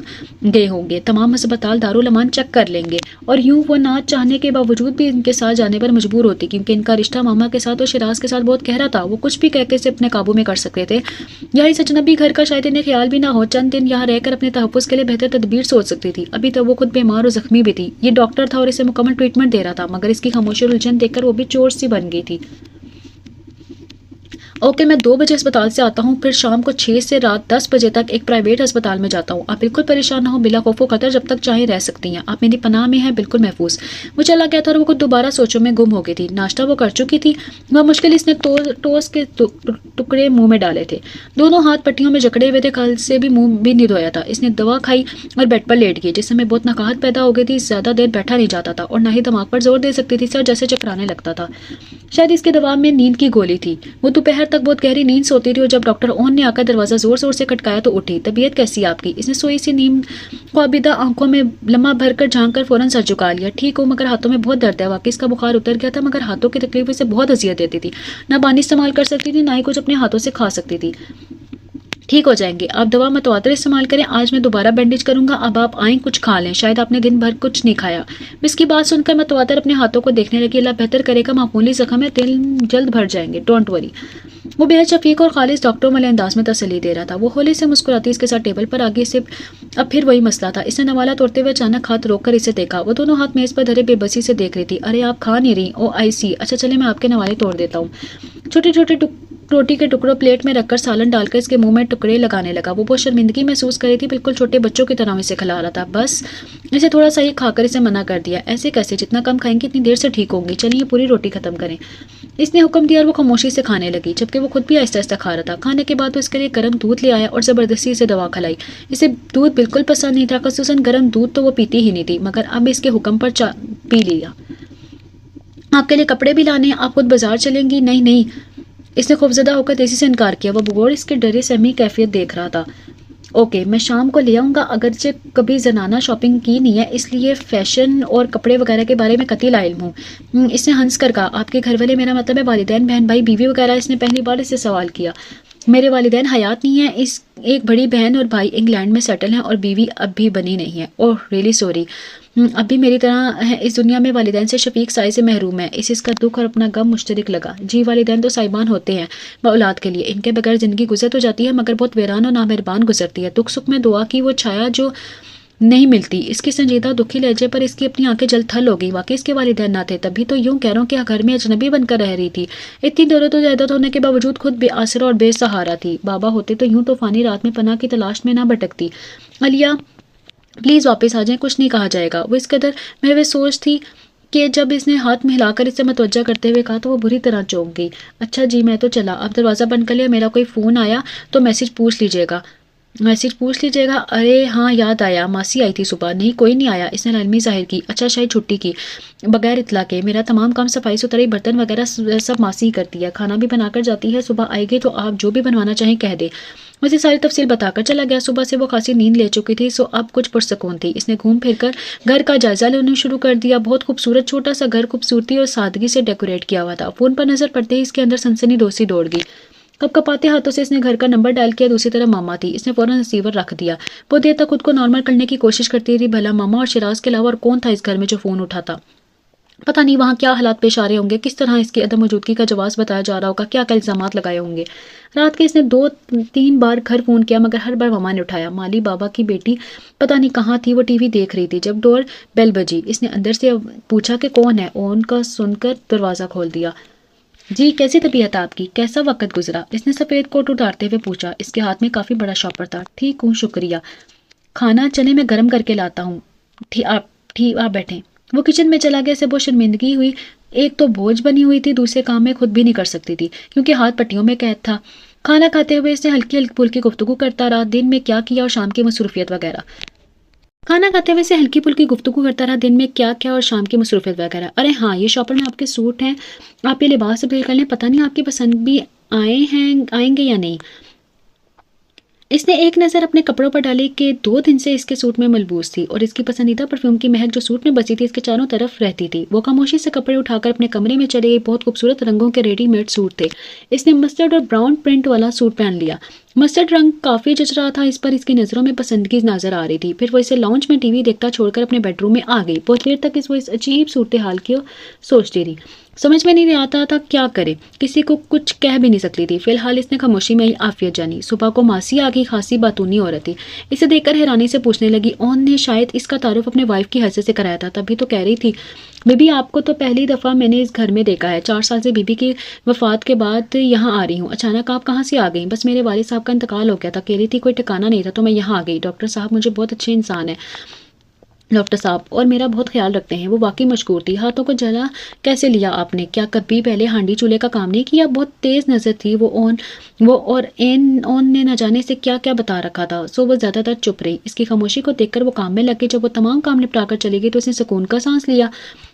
گئے ہوں گے، تمام ہسپتال دارالامان چیک کر لیں گے، اور یوں وہ نہ چاہنے کے باوجود بھی ان کے ساتھ جانے پر مجبور ہوتی کیونکہ ان کا رشتہ ماما کے ساتھ اور شراز کے ساتھ بہت گہرا تھا۔ وہ کچھ بھی کہہ کے اسے اپنے قابو میں کر سکتے تھے، یا اس اجنبی گھر کا شاید انہیں خیال بھی نہ ہو۔ چند دن یہاں رہ کر اپنے تحفظ کے لیے بہتر تدبیر سوچ سکتی تھی۔ ابھی تو وہ خود بیمار اور زخمی بھی تھی، یہ ڈاکٹر تھا اور اسے مکمل ٹریٹمنٹ دے رہا تھا، مگر اس کی خاموشی اور الجھن دیکھ کر وہ بھی چور سی بن گئی تھی۔ اوکے، میں 2 بجے ہسپتال سے آتا ہوں، پھر شام کو 6 سے رات 10 بجے تک ایک پرائیویٹ ہسپتال میں جاتا ہوں۔ آپ بالکل پریشان نہ ہو، بلا خوف و خطر جب تک چاہیں رہ سکتی ہیں، آپ میری پناہ میں ہیں، بالکل محفوظ۔ وہ چلا گیا تھا اور وہ خود دوبارہ سوچوں میں گم ہو گئی تھی۔ ناشتہ وہ کر چکی تھی، بمشکل اس نے ٹوسٹ کے ٹکڑے منہ میں ڈالے تھے، دونوں ہاتھ پٹیوں میں جکڑے ہوئے تھے، کل سے بھی منہ بھی نہیں دھویا تھا۔ اس نے دوا کھائی اور بیڈ پر لیٹ گئی، جس میں بہت نقاہت پیدا ہو گئی تھی۔ زیادہ دیر بیٹھا نہیں جاتا تھا اور نہ ہی دماغ پر زور دے سکتی تھی، سر جیسے چکرانے لگتا تھا، شاید اس کے دوا میں نیند کی گولی تھی۔ وہ دوپہر تک بہت گہری نیند سوتی رہی اور جب ڈاکٹر اون نے آ کر دروازہ زور زور سے کھٹکایا تو اٹھی۔ طبیعت کیسی ہے آپ کی؟ اس نے سوئی سی نیند خوابیدہ آنکھوں میں لمحہ بھر کر جھانک کر فوراً سر جھکا لیا۔ ٹھیک ہوں، مگر ہاتھوں میں بہت درد ہے۔ واقعی اس کا بخار اتر گیا تھا، مگر ہاتھوں کی تکلیف اسے بہت اذیت دیتی تھی، نہ پانی استعمال کر سکتی تھی، نہ ہی کچھ اپنے ہاتھوں سے کھا سکتی تھی۔ ٹھیک ہو جائیں گے، آپ دوا متواتر استعمال کریں، آج میں دوبارہ بینڈیج کروں گا، اب آپ آئیں کچھ کھا لیں، شاید آپ نے دن بھر کچھ نہیں کھایا۔ اس کی بات سن کر متواتر اپنے ہاتھوں کو دیکھنے لگی۔ اللہ بہتر کرے گا، معمولی زخم ہے، دل جلد بھر جائیں گے، ڈونٹ وری۔ وہ بے حد شفیق اور خالص ڈاکٹر والے انداز میں تسلی دے رہا تھا۔ وہ ہولے سے مسکراتی اس کے ساتھ ٹیبل پر آگے سے اب پھر وہی مسئلہ تھا۔ اس نے نوالا توڑتے ہوئے اچانک ہاتھ روک کر اسے دیکھا۔ وہ دونوں ہاتھ میز پر دھرے بے بسی سے دیکھ رہی تھی۔ ارے آپ کھا نہیں رہی؟ او آئی سی، اچھا چلے میں آپ کے نوالے توڑ دیتا ہوں۔ چھوٹے چھوٹے روٹی کے ٹکڑوں پلیٹ میں رکھ کر سالن ڈال کر اس کے منہ میں ٹکڑے لگانے لگا۔ وہ بہت شرمندگی محسوس کر رہی تھی، بالکل چھوٹے بچوں کی طرح اسے کھلا رہا تھا۔ بس اسے تھوڑا سا ہی کھا کر اسے منع کر دیا۔ ایسے کیسے؟ جتنا کم کھائیں گی اتنی دیر سے ٹھیک ہوں گی، چلیے یہ پوری روٹی ختم کریں، اس نے حکم دیا اور وہ خاموشی سے کھانے لگی، جبکہ وہ خود بھی آہستہ آہستہ کھا رہا تھا۔ کھانے کے بعد وہ اس کے لیے گرم دودھ لے آیا اور زبردستی اسے دوا کھلائی۔ اسے دودھ بالکل پسند نہیں تھا، خصوصاً گرم دودھ تو وہ پیتی ہی نہیں تھی، مگر اب اس کے حکم پر پی لیا۔ آپ کے لیے کپڑے بھی لانے ہیں، آپ خود بازار چلیں گی؟ نہیں نہیں، اس نے خوفزدہ ہو کر تیزی سے انکار کیا۔ وہ بغور اس کے ڈرے سہمی کیفیت دیکھ رہا تھا۔ اوکے، میں شام کو لے آؤں گا، اگرچہ کبھی زنانہ شاپنگ کی نہیں ہے، اس لیے فیشن اور کپڑے وغیرہ کے بارے میں قطعی لا علم ہوں۔ اس نے ہنس کر کہا۔ آپ کے گھر والے، میرا مطلب ہے والدین، بہن بھائی بیوی وغیرہ؟ اس نے پہلی بار اس سے سوال کیا۔ میرے والدین حیات نہیں ہیں، اس ایک بڑی بہن اور بھائی انگلینڈ میں سیٹل ہیں اور بیوی اب بھی بنی نہیں ہے۔ اوہ ریئلی سوری، اب بھی میری طرح ہے اس دنیا میں، والدین سے شفیق سائے سے محروم ہے۔ اس کا دکھ اور اپنا غم مشترک لگا۔ جی والدین تو صاحبان ہوتے ہیں اولاد کے لیے، ان کے بغیر زندگی گزر تو جاتی ہے مگر بہت ویران اور نامہربان گزرتی ہے۔ دکھ سکھ میں دعا کی وہ چھایا جو نہیں ملتی۔ اس کی سنجیدہ دکھی لہجے پر اس کی اپنی آنکھیں جل تھل ہو گئی۔ واقعی اس کے والدین نہ تھے، تبھی تو یوں کہہ رہا ہوں کہ گھر میں اجنبی بن کر رہ رہی تھی، اتنی دولت و جائیداد ہونے کے باوجود خود بے آسرا اور بے سہارا تھی۔ بابا ہوتے تو یوں طوفانی رات میں پناہ کی تلاش میں نہ بھٹکتی۔ علیہ پلیز واپس آ جائیں، کچھ نہیں کہا جائے گا۔ وہ اس قدر محو سوچ تھی کہ جب اس نے ہاتھ میں ہلا کر اسے متوجہ کرتے ہوئے کہا تو وہ بری طرح چونک گئی۔ اچھا جی میں تو چلا، اب دروازہ بند کر لیا، میرا کوئی فون آیا تو میسج پوچھ لیجیے گا۔ ارے ہاں یاد آیا، ماسی آئی تھی صبح۔ نہیں کوئی نہیں آیا، اس نے لاعلمی ظاہر کی۔ اچھا شاید چھٹی کی، بغیر اطلاع کے۔ میرا تمام کام صفائی ستھرائی برتن وغیرہ سب ماسی ہی کرتی ہے، کھانا بھی بنا کر جاتی ہے، صبح آئے گی تو آپ جو بھی بنوانا چاہیں کہہ دے۔ اسے ساری تفصیل بتا کر چلا گیا۔ صبح سے وہ خاصی نیند لے چکی تھی، سو اب کچھ پرسکون تھی۔ اس نے گھوم پھر کر گھر کا جائزہ لینا شروع کر دیا۔ بہت خوبصورت چھوٹا سا گھر خوبصورتی اور سادگی سے ڈیکوریٹ کیا ہوا تھا۔ فون پر نظر پڑتے ہی اس کے اندر سنسنی دوسی دوڑ گئی۔ کب کپاتے ہاتھوں سے اس نے گھر کا نمبر ڈائل کیا، دوسری طرف ماما تھی۔ اس نے فوراً ریسیور رکھ دیا۔ بہت دیر تک خود کو نارمل کرنے کی کوشش کرتی رہی، بھلا ماما اور شراز کے علاوہ اور کون تھا اس گھر میں جو فون اٹھاتا؟ پتہ نہیں وہاں کیا حالات پیش آ رہے ہوں گے، کس طرح اس کی عدم موجودگی کا جواز بتایا جا رہا ہوگا، کیا الزامات لگائے ہوں گے۔ رات کے اس نے 2-3 بار گھر فون کیا مگر ہر بار ماما نے اٹھایا۔ مالی بابا کی بیٹی پتہ نہیں کہاں تھی، وہ ٹی وی دیکھ رہی تھی۔ جب ڈور بیل بجی، اس نے اندر سے پوچھا کہ کون ہے، اون کا سن کر دروازہ کھول دیا۔ جی کیسی طبیعت آپ کی، کیسا وقت گزرا؟ اس نے سفید کوٹ اتارتے ہوئے پوچھا۔ اس کے ہاتھ میں کافی بڑا شاپر تھا۔ ٹھیک ہوں شکریہ، کھانا چلے میں گرم کر کے لاتا ہوں، آپ بیٹھیں۔ وہ کچن میں چلا گیا، اسے بہت شرمندگی ہوئی، ایک تو بوجھ بنی ہوئی تھی، دوسرے کام میں خود بھی نہیں کر سکتی تھی کیونکہ ہاتھ پٹیوں میں قید تھا۔ کھانا کھاتے ہوئے اس نے ہلکی پھلکی گفتگو کرتا رہا، دن میں کیا کیا اور شام کی مصروفیت وغیرہ۔ دن میں کیا کیا اور شام کی مصروفیت وغیرہ۔ ارے ہاں یہ شاپر میں آپ کے سوٹ ہیں، آپ یہ لباس تبدیل کر لیں، پتہ نہیں آپ کی پسند بھی آئیں گے یا نہیں۔ اس نے ایک نظر اپنے کپڑوں پر ڈالی کہ 2 دن سے اس کے سوٹ میں ملبوس تھی اور اس کی پسندیدہ پرفیوم کی مہک جو سوٹ میں بسی تھی اس کے چاروں طرف رہتی تھی۔ وہ خاموشی سے کپڑے اٹھا کر اپنے کمرے میں چلی گئی۔ بہت خوبصورت رنگوں کے ریڈی میڈ سوٹ تھے۔ اس نے مسٹرڈ اور براؤن پرنٹ والا سوٹ پہن لیا۔ مسٹرڈ رنگ کافی جچ رہا تھا اس پر، اس کی نظروں میں پسندگی نظر آ رہی تھی۔ پھر وہ اسے لاؤنج میں ٹی وی دیکھتا چھوڑ کر اپنے بیڈ روم میں آ گئی۔ بہت دیر تک وہ اس عجیب صورتحال کی سوچتی رہی۔ سمجھ میں نہیں آتا تھا کیا کرے، کسی کو کچھ کہہ بھی نہیں سکتی تھی۔ فی الحال اس نے خاموشی میں ہی عافیت جانی۔ صبح کو ماسی آ گئی، خاصی باتونی عورت تھی۔ اسے دیکھ کر حیرانی سے پوچھنے لگی، اون نے شاید اس کا تعارف اپنے وائف کی حیثیت سے کرایا تھا، تبھی تو کہہ رہی تھی بی بی آپ کو تو پہلی دفعہ میں نے اس گھر میں دیکھا ہے، 4 سال سے بی بی کی وفات کے بعد یہاں آ رہی ہوں۔ اچانک آپ کہاں سے آ گئیں؟ بس میرے والد صاحب کا انتقال ہو گیا تھا، کہہ رہی تھی کوئی ٹھکانہ نہیں تھا تو میں یہاں آ گئی۔ ڈاکٹر صاحب مجھے بہت اچھے انسان ہے ڈاکٹر صاحب، اور میرا بہت خیال رکھتے ہیں۔ وہ واقعی مشکور تھی۔ ہاتھوں کو جلا کیسے لیا آپ نے؟ کیا کبھی پہلے ہانڈی چولہے کا کام نہیں کیا؟ بہت تیز نظر تھی وہ اور اون نے نہ جانے سے کیا کیا بتا رکھا تھا۔ سو وہ زیادہ تر چپ رہی۔ اس کی خاموشی کو دیکھ کر وہ کام میں لگ گئی۔ جب وہ تمام کام نپٹا کر چلی گئی تو اس نے سکون کا سانس لیا۔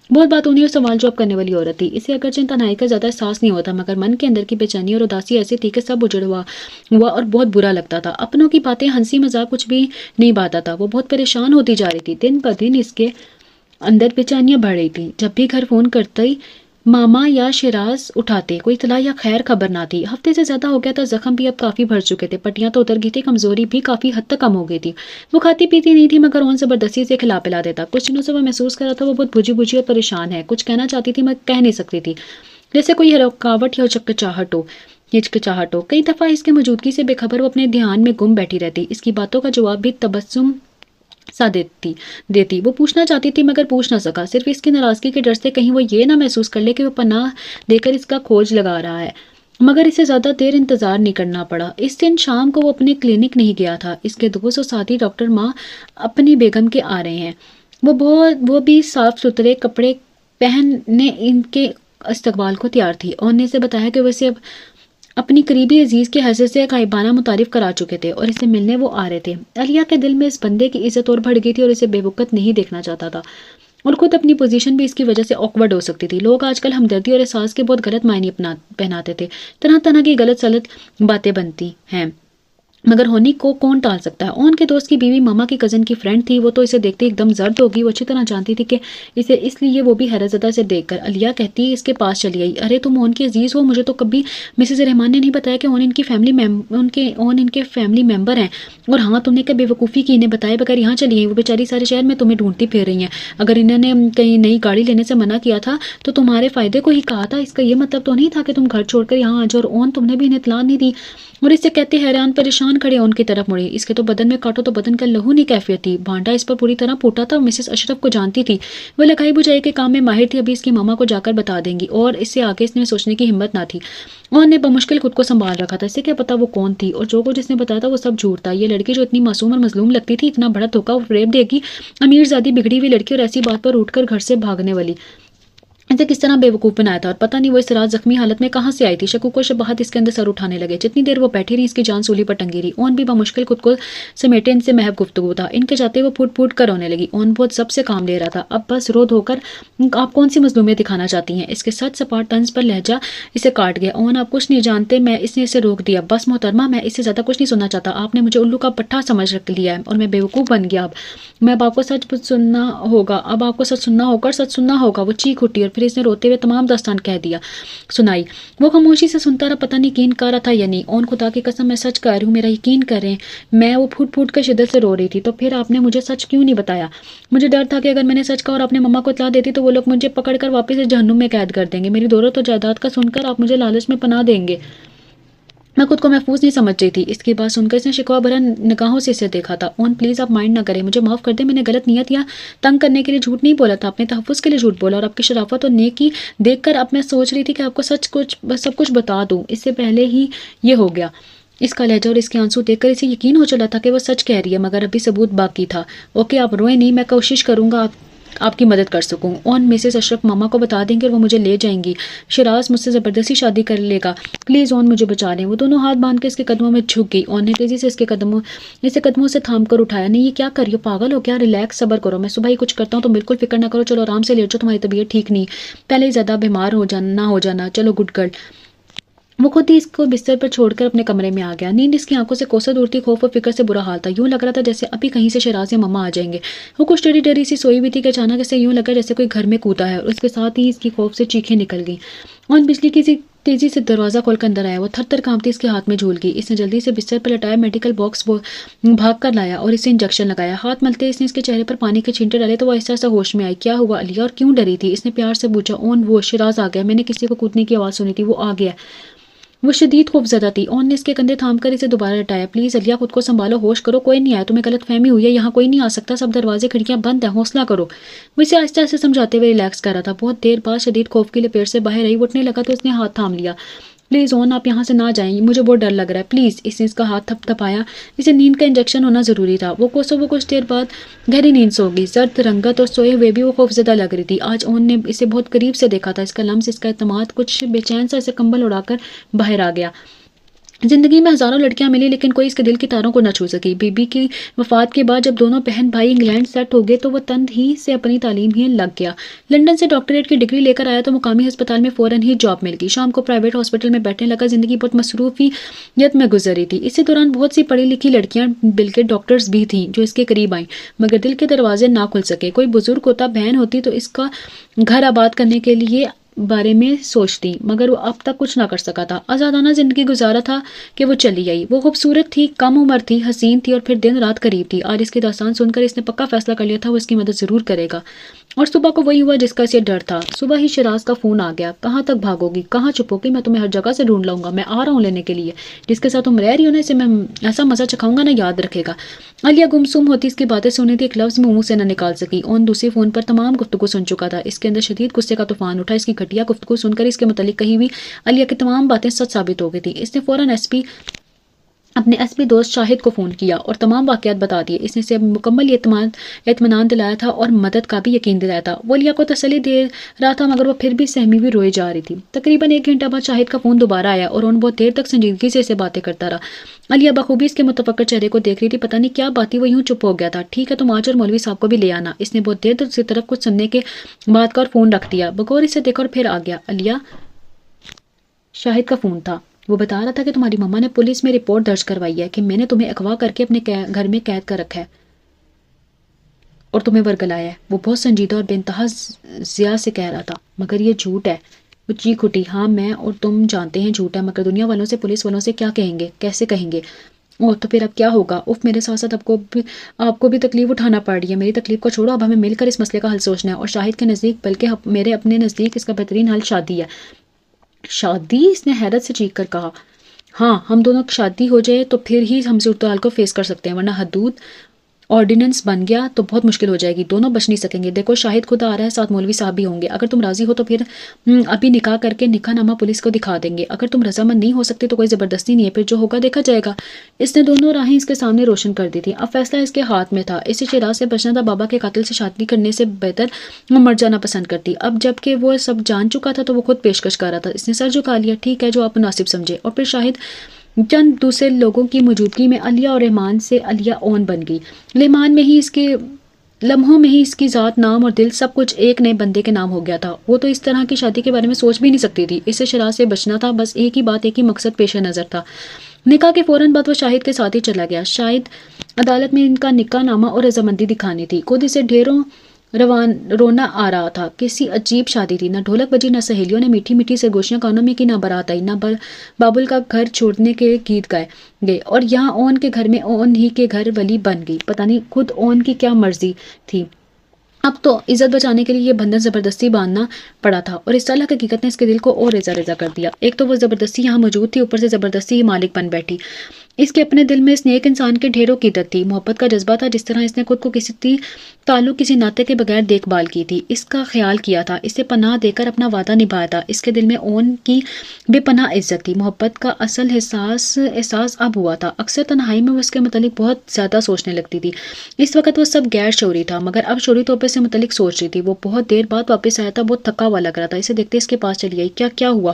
بہت باتونی اور سوال جواب کرنے والی عورت تھی۔ اسے اگرچہ تنہائی کا زیادہ احساس نہیں ہوتا، مگر من کے اندر کی بے چینی اور اداسی ایسی تھی کہ سب اجڑ ہوا اور بہت برا لگتا تھا۔ اپنوں کی باتیں، ہنسی مذاق کچھ بھی نہیں باتا تھا۔ وہ بہت پریشان ہوتی جا رہی تھی۔ دن بہ دن اس کے اندر بے چینیاں بڑھ رہی تھی۔ جب بھی گھر فون کرتے ماما یا شیراز اٹھاتے، کوئی اطلاع یا خیر خبر نہ تھی۔ ہفتے سے زیادہ ہو گیا تھا، زخم بھی اب کافی بھر چکے تھے، پٹیاں تو اتر گئی تھی، کمزوری بھی کافی حد تک کم ہو گئی تھی۔ وہ کھاتی پیتی نہیں تھی مگر اون زبردستی سے کھلا پلا دیتا۔ کچھ دنوں سے وہ محسوس کر رہا تھا وہ بہت بجھی بجھی اور پریشان ہے۔ کچھ کہنا چاہتی تھی مگر کہہ نہیں سکتی تھی، جیسے کوئی رکاوٹ یا ہچکچاہٹ ہو۔ کئی دفعہ اس کے موجودگی سے بے خبر وہ اپنے دھیان میں گم بیٹھی رہتی۔ اس کی باتوں کا جواب بھی تبسم سا دیتی۔ وہ پوچھنا چاہتی تھی مگر پوچھ نہ سکا، صرف اس کی ناراضگی کے ڈر سے کہیں وہ یہ نہ محسوس کر لے کہ وہ پناہ دے کر اس کا کھوج لگا رہا ہے۔ مگر اسے زیادہ دیر انتظار نہیں کرنا پڑا۔ اس دن شام کو وہ اپنے کلینک نہیں گیا تھا۔ اس کے دوست اور ساتھی ڈاکٹر ماں اپنی بیگم کے آ رہے ہیں۔ وہ بھی صاف ستھرے کپڑے پہننے ان کے استقبال کو تیار تھی۔ اور نے اسے بتایا کہ وہ اسے اپنی قریبی عزیز کی حیثیت سے غائبانہ متعارف کرا چکے تھے اور اسے ملنے وہ آ رہے تھے۔ علیہ کے دل میں اس بندے کی عزت اور بڑھ گئی تھی اور اسے بے وقت نہیں دیکھنا چاہتا تھا، اور خود اپنی پوزیشن بھی اس کی وجہ سے آکورڈ ہو سکتی تھی۔ لوگ آج کل ہمدردی اور احساس کے بہت غلط معنی پہناتے تھے، طرح طرح کی غلط سلط باتیں بنتی ہیں، مگر ہونی کو کون ٹال سکتا ہے۔ اون کے دوست کی بیوی ماما کی کزن کی فرینڈ تھی۔ وہ تو اسے دیکھتے ایک دم زرد ہوگی۔ وہ اچھی طرح جانتی تھی کہ اسے اس لیے وہ بھی حیرت زدہ سے دیکھ کر علیہ کہتی اس کے پاس چلی آئی، ارے تم اون کی عزیز ہو، مجھے تو کبھی مسز رحمان نے نہیں بتایا کہ اون ان کی فیملی ممبر ہیں، اور ہاں تم نے کیا بے وقوفی کی، انہیں بتائے بغیر یہاں چلی گئی۔ وہ بیچاری سارے شہر میں تمہیں ڈھونڈتی پھر رہی ہیں۔ اگر انہوں نے کہیں نئی گاڑی لینے سے منع کیا تھا تو تمہارے فائدے کو ہی کہا تھا، اس کا یہ مطلب تو نہیں تھا کہ تم گھر چھوڑ کر یہاں آ جاؤ، اور اون تم نے بھی انہیں اطلاع نہیں دی۔ اور اس سے کہتے حیران پریشان کھڑے ان کی طرف مڑی۔ اس کے تو بدن میں کاٹو تو بدن کا لہو نہیں کیفیت تھی۔ بھانڈا اس پر پوری طرح پھوٹا تھا۔ مسز اشرف کو جانتی تھی، وہ لگائی بجائی کے کام میں ماہر تھی، ابھی اس کی ماما کو جا کر بتا دیں گی، اور اس سے آگے اس نے سوچنے کی ہمت نہ تھی۔ اون نے بمشکل خود کو سنبھال رکھا تھا، اسے کیا پتا وہ کون تھی، اور جو کچھ جس نے بتایا تھا وہ سب جھوٹ تھا۔ یہ لڑکی جو اتنی معصوم اور مظلوم لگتی تھی، اتنا بڑا دھوکہ وہ فریب دے گی، امیر زادی بگڑی ہوئی لڑکی، اور ایسی بات پر اٹھ کر گھر سے بھاگنے والی، اسے کس طرح بے وقوف بنایا تھا، اور پتہ نہیں وہ اس رات زخمی حالت میں کہاں سے آئی تھی۔ شکوک و شبہات اس کے اندر سر اٹھانے لگے۔ جتنی دیر وہ بیٹھی رہی اس کی جان سولی پر ٹنگی رہی۔ اون بھی بمشکل خود کو سمیٹے، ان سے محب گفتگو تھا، ان کے جاتے وہ پھوٹ پھوٹ کر رونے لگی۔ اون بہت سب سے کام لے رہا تھا، اب بس رو دھو کر آپ کون سی مظلومیت دکھانا چاہتی ہیں؟ اس کے سچ سپاٹ طنز پر لہجہ اسے کاٹ گیا۔ اون آپ کچھ نہیں جانتے، اس نے اسے روک دیا۔ بس محترمہ، میں اس سے زیادہ کچھ نہیں سننا چاہتا، آپ نے مجھے الو کا پٹھا سمجھ رکھ لیا ہے اور میں بے وقوف بن گیا۔ اب آپ کو سچ سننا ہوگا، سچ سننا ہوگا۔ وہ چیخ اٹھی اور پھر اس نے روتے ہوئے تمام داستان سنائی۔ وہ خاموشی سے سنتا رہا، پتہ نہیں یقین کر رہا تھا یا نہیں۔ اون خدا کی قسم میں سچ کہہ رہی ہوں، میرا یقین کریں، میں وہ پھوٹ پھوٹ کر شدت سے رو رہی تھی۔ تو پھر آپ نے مجھے سچ کیوں نہیں بتایا؟ مجھے ڈر تھا کہ اگر میں نے سچ کہا اور آپ نے مما کو اطلاع دیتی تو وہ لوگ مجھے پکڑ کر واپس اس جہنم میں قید کر دیں گے۔ میری دولت و جائیداد کا سن کر آپ مجھے لالچ میں پناہ دیں گے۔ میں خود کو محفوظ نہیں سمجھ رہی تھی۔ اس کی بات سن کر اس نے شکوہ بھرا نگاہوں سے اسے دیکھا تھا۔ اون پلیز آپ مائنڈ نہ کریں، مجھے معاف کر دیں، میں نے غلط نیت یا تنگ کرنے کے لیے جھوٹ نہیں بولا تھا، اپنے تحفظ کے لیے جھوٹ بولا، اور آپ کی شرافت اور نیکی دیکھ کر اب میں سوچ رہی تھی کہ آپ کو سب کچھ بتا دوں، اس سے پہلے ہی یہ ہو گیا۔ اس کا لہجہ اور اس کے آنسو دیکھ کر اسے یقین ہو چلا تھا کہ وہ سچ کہہ رہی ہے، مگر ابھی ثبوت باقی تھا۔ اوکے آپ روئیں نہیں، میں کوشش کروں گا آپ کی مدد کر سکوں۔ اون مسز اشرف ماما کو بتا دیں گے اور وہ مجھے لے جائیں گی۔ شیراز مجھ سے زبردستی شادی کر لے گا، پلیز اون مجھے بچا لیں۔ وہ دونوں ہاتھ باندھ کے اس کے قدموں میں جھک گئی۔ اون نے تیزی سے اسے قدموں سے تھام کر اٹھایا۔ نہیں یہ کیا کر رہی ہو، پاگل ہو کیا؟ ریلیکس، صبر کرو، میں صبح ہی کچھ کرتا ہوں، تو بالکل فکر نہ کرو، چلو آرام سے لیٹ جاؤ، تمہاری طبیعت ٹھیک نہیں، پہلے ہی زیادہ بیمار ہو جانا، چلو گڈ گرل۔ وہ خود ہی اس کو بستر پر چھوڑ کر اپنے کمرے میں آ گیا۔ نیند اس کی آنکھوں سے کوسوں دور تھی، خوف اور فکر سے برا حال تھا۔ یوں لگ رہا تھا جیسے ابھی کہیں سے شیراز یا مما آ جائیں گے۔ وہ کچھ ڈری ڈری سی سوئی بھی تھی کہ اچانک اسے یوں لگا جیسے کوئی گھر میں کودا ہے، اور اس کے ساتھ ہی اس کی خوف سے چیخیں نکل گئیں اور بجلی کی تیزی سے دروازہ کھول کر اندر آیا۔ وہ تھر تھر کانپتی اس کے ہاتھ میں جھول گئی۔ اس نے جلدی سے بستر پر لٹایا میڈیکل باکس بھاگ کر لایا اور اسے انجیکشن لگایا۔ ہاتھ ملتے اس نے اس کے چہرے پر پانی کے چھینٹے ڈالے تو وہ ایسا ہوش میں آئی۔ کیا ہوا علیہ، اور کیوں ڈری تھی؟ اس نے پیار سے پوچھا۔ اون، وہ شیراز آ گیا، میں نے کسی کو کودنے کی آواز سنی تھی، وہ آ گیا۔ وہ شدید خوفزدہ تھی۔ اون نے اس کے کندھے تھام کر اسے دوبارہ لٹایا۔ پلیز علیہ، خود کو سنبھالو، ہوش کرو، کوئی نہیں آیا، تمہیں غلط فہمی ہوئی ہے، یہاں کوئی نہیں آ سکتا، سب دروازے کھڑکیاں بند ہیں، حوصلہ کرو۔ وہ اسے آہستہ آہستہ سمجھاتے ہوئے ریلیکس کر رہا تھا۔ بہت دیر بعد شدید خوف کی لپیٹ سے باہر آئی، وہ اٹھنے لگا تو اس نے ہاتھ تھام لیا۔ پلیز اون، آپ یہاں سے نہ جائیں، مجھے بہت ڈر لگ رہا ہے، پلیز۔ اس نے اس کا ہاتھ تھپ تھپایا۔ اسے نیند کا انجیکشن ہونا ضروری تھا۔ وہ کچھ دیر بعد گہری نیند سو گئی۔ زرد رنگت اور سوئے ہوئے بھی وہ خوفزدہ لگ رہی تھی۔ آج اون نے اسے بہت قریب سے دیکھا تھا، اس کا لمس، اس کا اعتماد، کچھ بے چین سا اسے کمبل اڑا کر باہر آ گیا۔ زندگی میں ہزاروں لڑکیاں ملی لیکن کوئی اس کے دل کی تاروں کو نہ چھو سکی۔ بی بی کی وفات کے بعد جب دونوں بہن بھائی انگلینڈ سیٹ ہو گئے تو وہ تند ہی سے اپنی تعلیم ہی لگ گیا۔ لندن سے ڈاکٹریٹ کی ڈگری لے کر آیا تو مقامی ہسپتال میں فوراً ہی جاب مل گئی۔ شام کو پرائیویٹ ہاسپٹل میں بیٹھنے لگا۔ زندگی بہت مصروفیت میں گزر رہی تھی۔ اسی دوران بہت سی پڑھی لکھی لڑکیاں بلکہ ڈاکٹرز بھی تھیں جو اس کے قریب آئیں، مگر دل کے دروازے نہ کھل سکے۔ کوئی بزرگ ہوتا، بہن ہوتی تو اس کا گھر آباد کرنے کے لیے بارے میں سوچتی، مگر وہ اب تک کچھ نہ کر سکا تھا۔ آزادانہ زندگی گزارا تھا کہ وہ چلی آئی۔ وہ خوبصورت تھی، کم عمر تھی، حسین تھی اور پھر دن رات قریب تھی۔ آج اس کی داستان سن کر اس نے پکا فیصلہ کر لیا تھا وہ اس کی مدد ضرور کرے گا۔ اور صبح کو وہی ہوا جس کا اسے ڈر تھا۔ صبح ہی شیراز کا فون آ گیا۔ کہاں تک بھاگو گی، کہاں چھپو گی، میں تمہیں ہر جگہ سے ڈھونڈ لاؤں گا، میں آ رہا ہوں لینے کے لیے۔ جس کے ساتھ تم رہ رہی ہو نا، اسے میں ایسا مزہ چکھاؤں گا نا، یاد رکھے گا۔ علیہ گمسم ہوتی اس کی باتیں سنی تھی، ایک لفظ منہ سے نہ نکال سکی۔ اون دوسرے فون پر تمام گفتگو سن چکا تھا۔ اس کے اندر شدید غصے کا طوفان اٹھا۔ اس کی گھٹیا گفتگو سن کر اس کے متعلق کہی ہوئی علیہ کی تمام باتیں سچ ثابت ہو گئی تھی۔ اس نے فوراً اپنے ایس پی دوست شاہد کو فون کیا اور تمام واقعات بتا دیے۔ اس نے اسے مکمل اطمینان دلایا تھا اور مدد کا بھی یقین دلایا تھا۔ وہ علیہ کو تسلی دے رہا تھا مگر وہ پھر بھی سہمی ہوئی روئے جا رہی تھی۔ تقریباً 1 گھنٹہ بعد شاہد کا فون دوبارہ آیا اور ان بہت دیر تک سنجیدگی سے اسے باتیں کرتا رہا۔ علیہ بخوبی اس کے متفکر چہرے کو دیکھ رہی تھی، پتہ نہیں کیا بات تھی، وہ یوں چپ ہو گیا تھا۔ ٹھیک ہے، تم آج اور مولوی صاحب کو بھی لے آنا۔ اس نے بہت دیر تک اس کی طرف کچھ سننے کے بعد کا اور فون رکھ دیا، بغور اسے دیکھا اور پھر آ گیا۔ علیہ، شاہد کا فون تھا۔ وہ بتا رہا تھا کہ تمہاری مما نے پولیس میں رپورٹ درج کروائی ہے کہ میں نے تمہیں اغوا کر کے اپنے گھر میں قید کر رکھا ہے اور تمہیں ورگلایا ہے۔ وہ بہت سنجیدہ اور بے انتہا ضیاء سے کہہ رہا تھا، مگر یہ جھوٹ ہے۔ وہ چیخ اٹھی، ہاں میں اور تم جانتے ہیں جھوٹ ہے، مگر دنیا والوں سے، پولیس والوں سے کیا کہیں گے، کیسے کہیں گے؟ اور تو پھر اب کیا ہوگا؟ اف، میرے ساتھ ساتھ آپ کو بھی تکلیف اٹھانا پڑ رہی ہے۔ میری تکلیف کو چھوڑو، اب ہمیں مل کر اس مسئلے کا حل سوچنا ہے، اور شاہد کے نزدیک بلکہ میرے اپنے نزدیک اس کا بہترین حل شادی ہے۔ شادی؟ اس نے حیرت سے چیخ کر کہا۔ ہاں، ہم دونوں کی شادی ہو جائے تو پھر ہی ہم صورتحال کو فیس کر سکتے ہیں، ورنہ حدود آرڈیننس بن گیا تو بہت مشکل ہو جائے گی، دونوں بچ نہیں سکیں گے۔ دیکھو شاہد خود آ رہا ہے، ساتھ مولوی صاحب بھی ہوں گے۔ اگر تم راضی ہو تو پھر ابھی نکاح کر کے نکاح نامہ پولیس کو دکھا دیں گے۔ اگر تم رضامند نہیں ہو سکتے تو کوئی زبردستی نہیں ہے، پھر جو ہوگا دیکھا جائے گا۔ اس نے دونوں راہیں اس کے سامنے روشن کر دی تھی۔ اب فیصلہ اس کے ہاتھ میں تھا۔ اسے شیراز سے بچنا تھا، بابا کے قاتل سے شادی کرنے سے بہتر وہ مر جانا پسند کرتی۔ اب جب کہ وہ سب جان چکا تھا تو وہ خود پیشکش کر رہا تھا۔ اس نے سر جھکا لیا، ٹھیک ہے، جو آپ مناسب سمجھے۔ اور پھر شاہد چند دوسرے لوگوں کی موجودگی میں علیہ اور رحمان سے علیہ اون بن گئی۔ رحمان میں ہی اس کے لمحوں میں ہی اس کی ذات، نام اور دل سب کچھ ایک نئے بندے کے نام ہو گیا تھا۔ وہ تو اس طرح کی شادی کے بارے میں سوچ بھی نہیں سکتی تھی۔ اسے شیراز سے بچنا تھا، بس ایک ہی بات، ایک ہی مقصد پیش نظر تھا۔ نکاح کے فوراً بعد وہ شاہد کے ساتھ ہی چلا گیا۔ شاید عدالت میں ان کا نکاح نامہ اور رضامندی دکھانی تھی۔ خود اسے ڈھیروں رونا آ رہا تھا۔ کیسی عجیب شادی تھی، نہ ڈھولک بجی، نہ سہیلیوں نے میٹھی میٹھی سرگوشیاں کانوں میں کی، نہ بارات آئی، نہ بابل کا گھر چھوڑنے کے گیت گائے گئے، اور یہاں اون کے گھر میں اون ہی کے گھر والی بن گئی۔ پتہ نہیں خود اون کی کیا مرضی تھی۔ اب تو عزت بچانے کے لیے یہ بندھن زبردستی باندھنا پڑا تھا، اور اس طرح حقیقت نے اس کے دل کو اور ریزہ ریزہ کر دیا۔ ایک تو وہ زبردستی یہاں موجود تھی، اوپر سے زبردستی ہی مالک بن بیٹھی۔ اس کے اپنے دل میں اس نیک انسان کے ڈھیروں کی عزت تھی، محبت کا جذبہ تھا، جس طرح اس نے خود کو کسی تعلق، کسی ناطے کے بغیر دیکھ بھال کی تھی، اس کا خیال کیا تھا، اسے پناہ دے کر اپنا وعدہ نبھایا تھا۔ اس کے دل میں اون کی بے پناہ عزت تھی، محبت کا اصل احساس اب ہوا تھا۔ اکثر تنہائی میں وہ اس کے متعلق بہت زیادہ سوچنے لگتی تھی۔ اس وقت وہ سب غیر شعوری تھا، مگر اب شعوری طور پر اس سے متعلق سوچ رہی تھی۔ وہ بہت دیر بعد واپس آیا تھا، بہت تھکا ہوا لگ رہا تھا۔ اسے دیکھتے اس کے پاس چلی آئی۔ کیا ہوا؟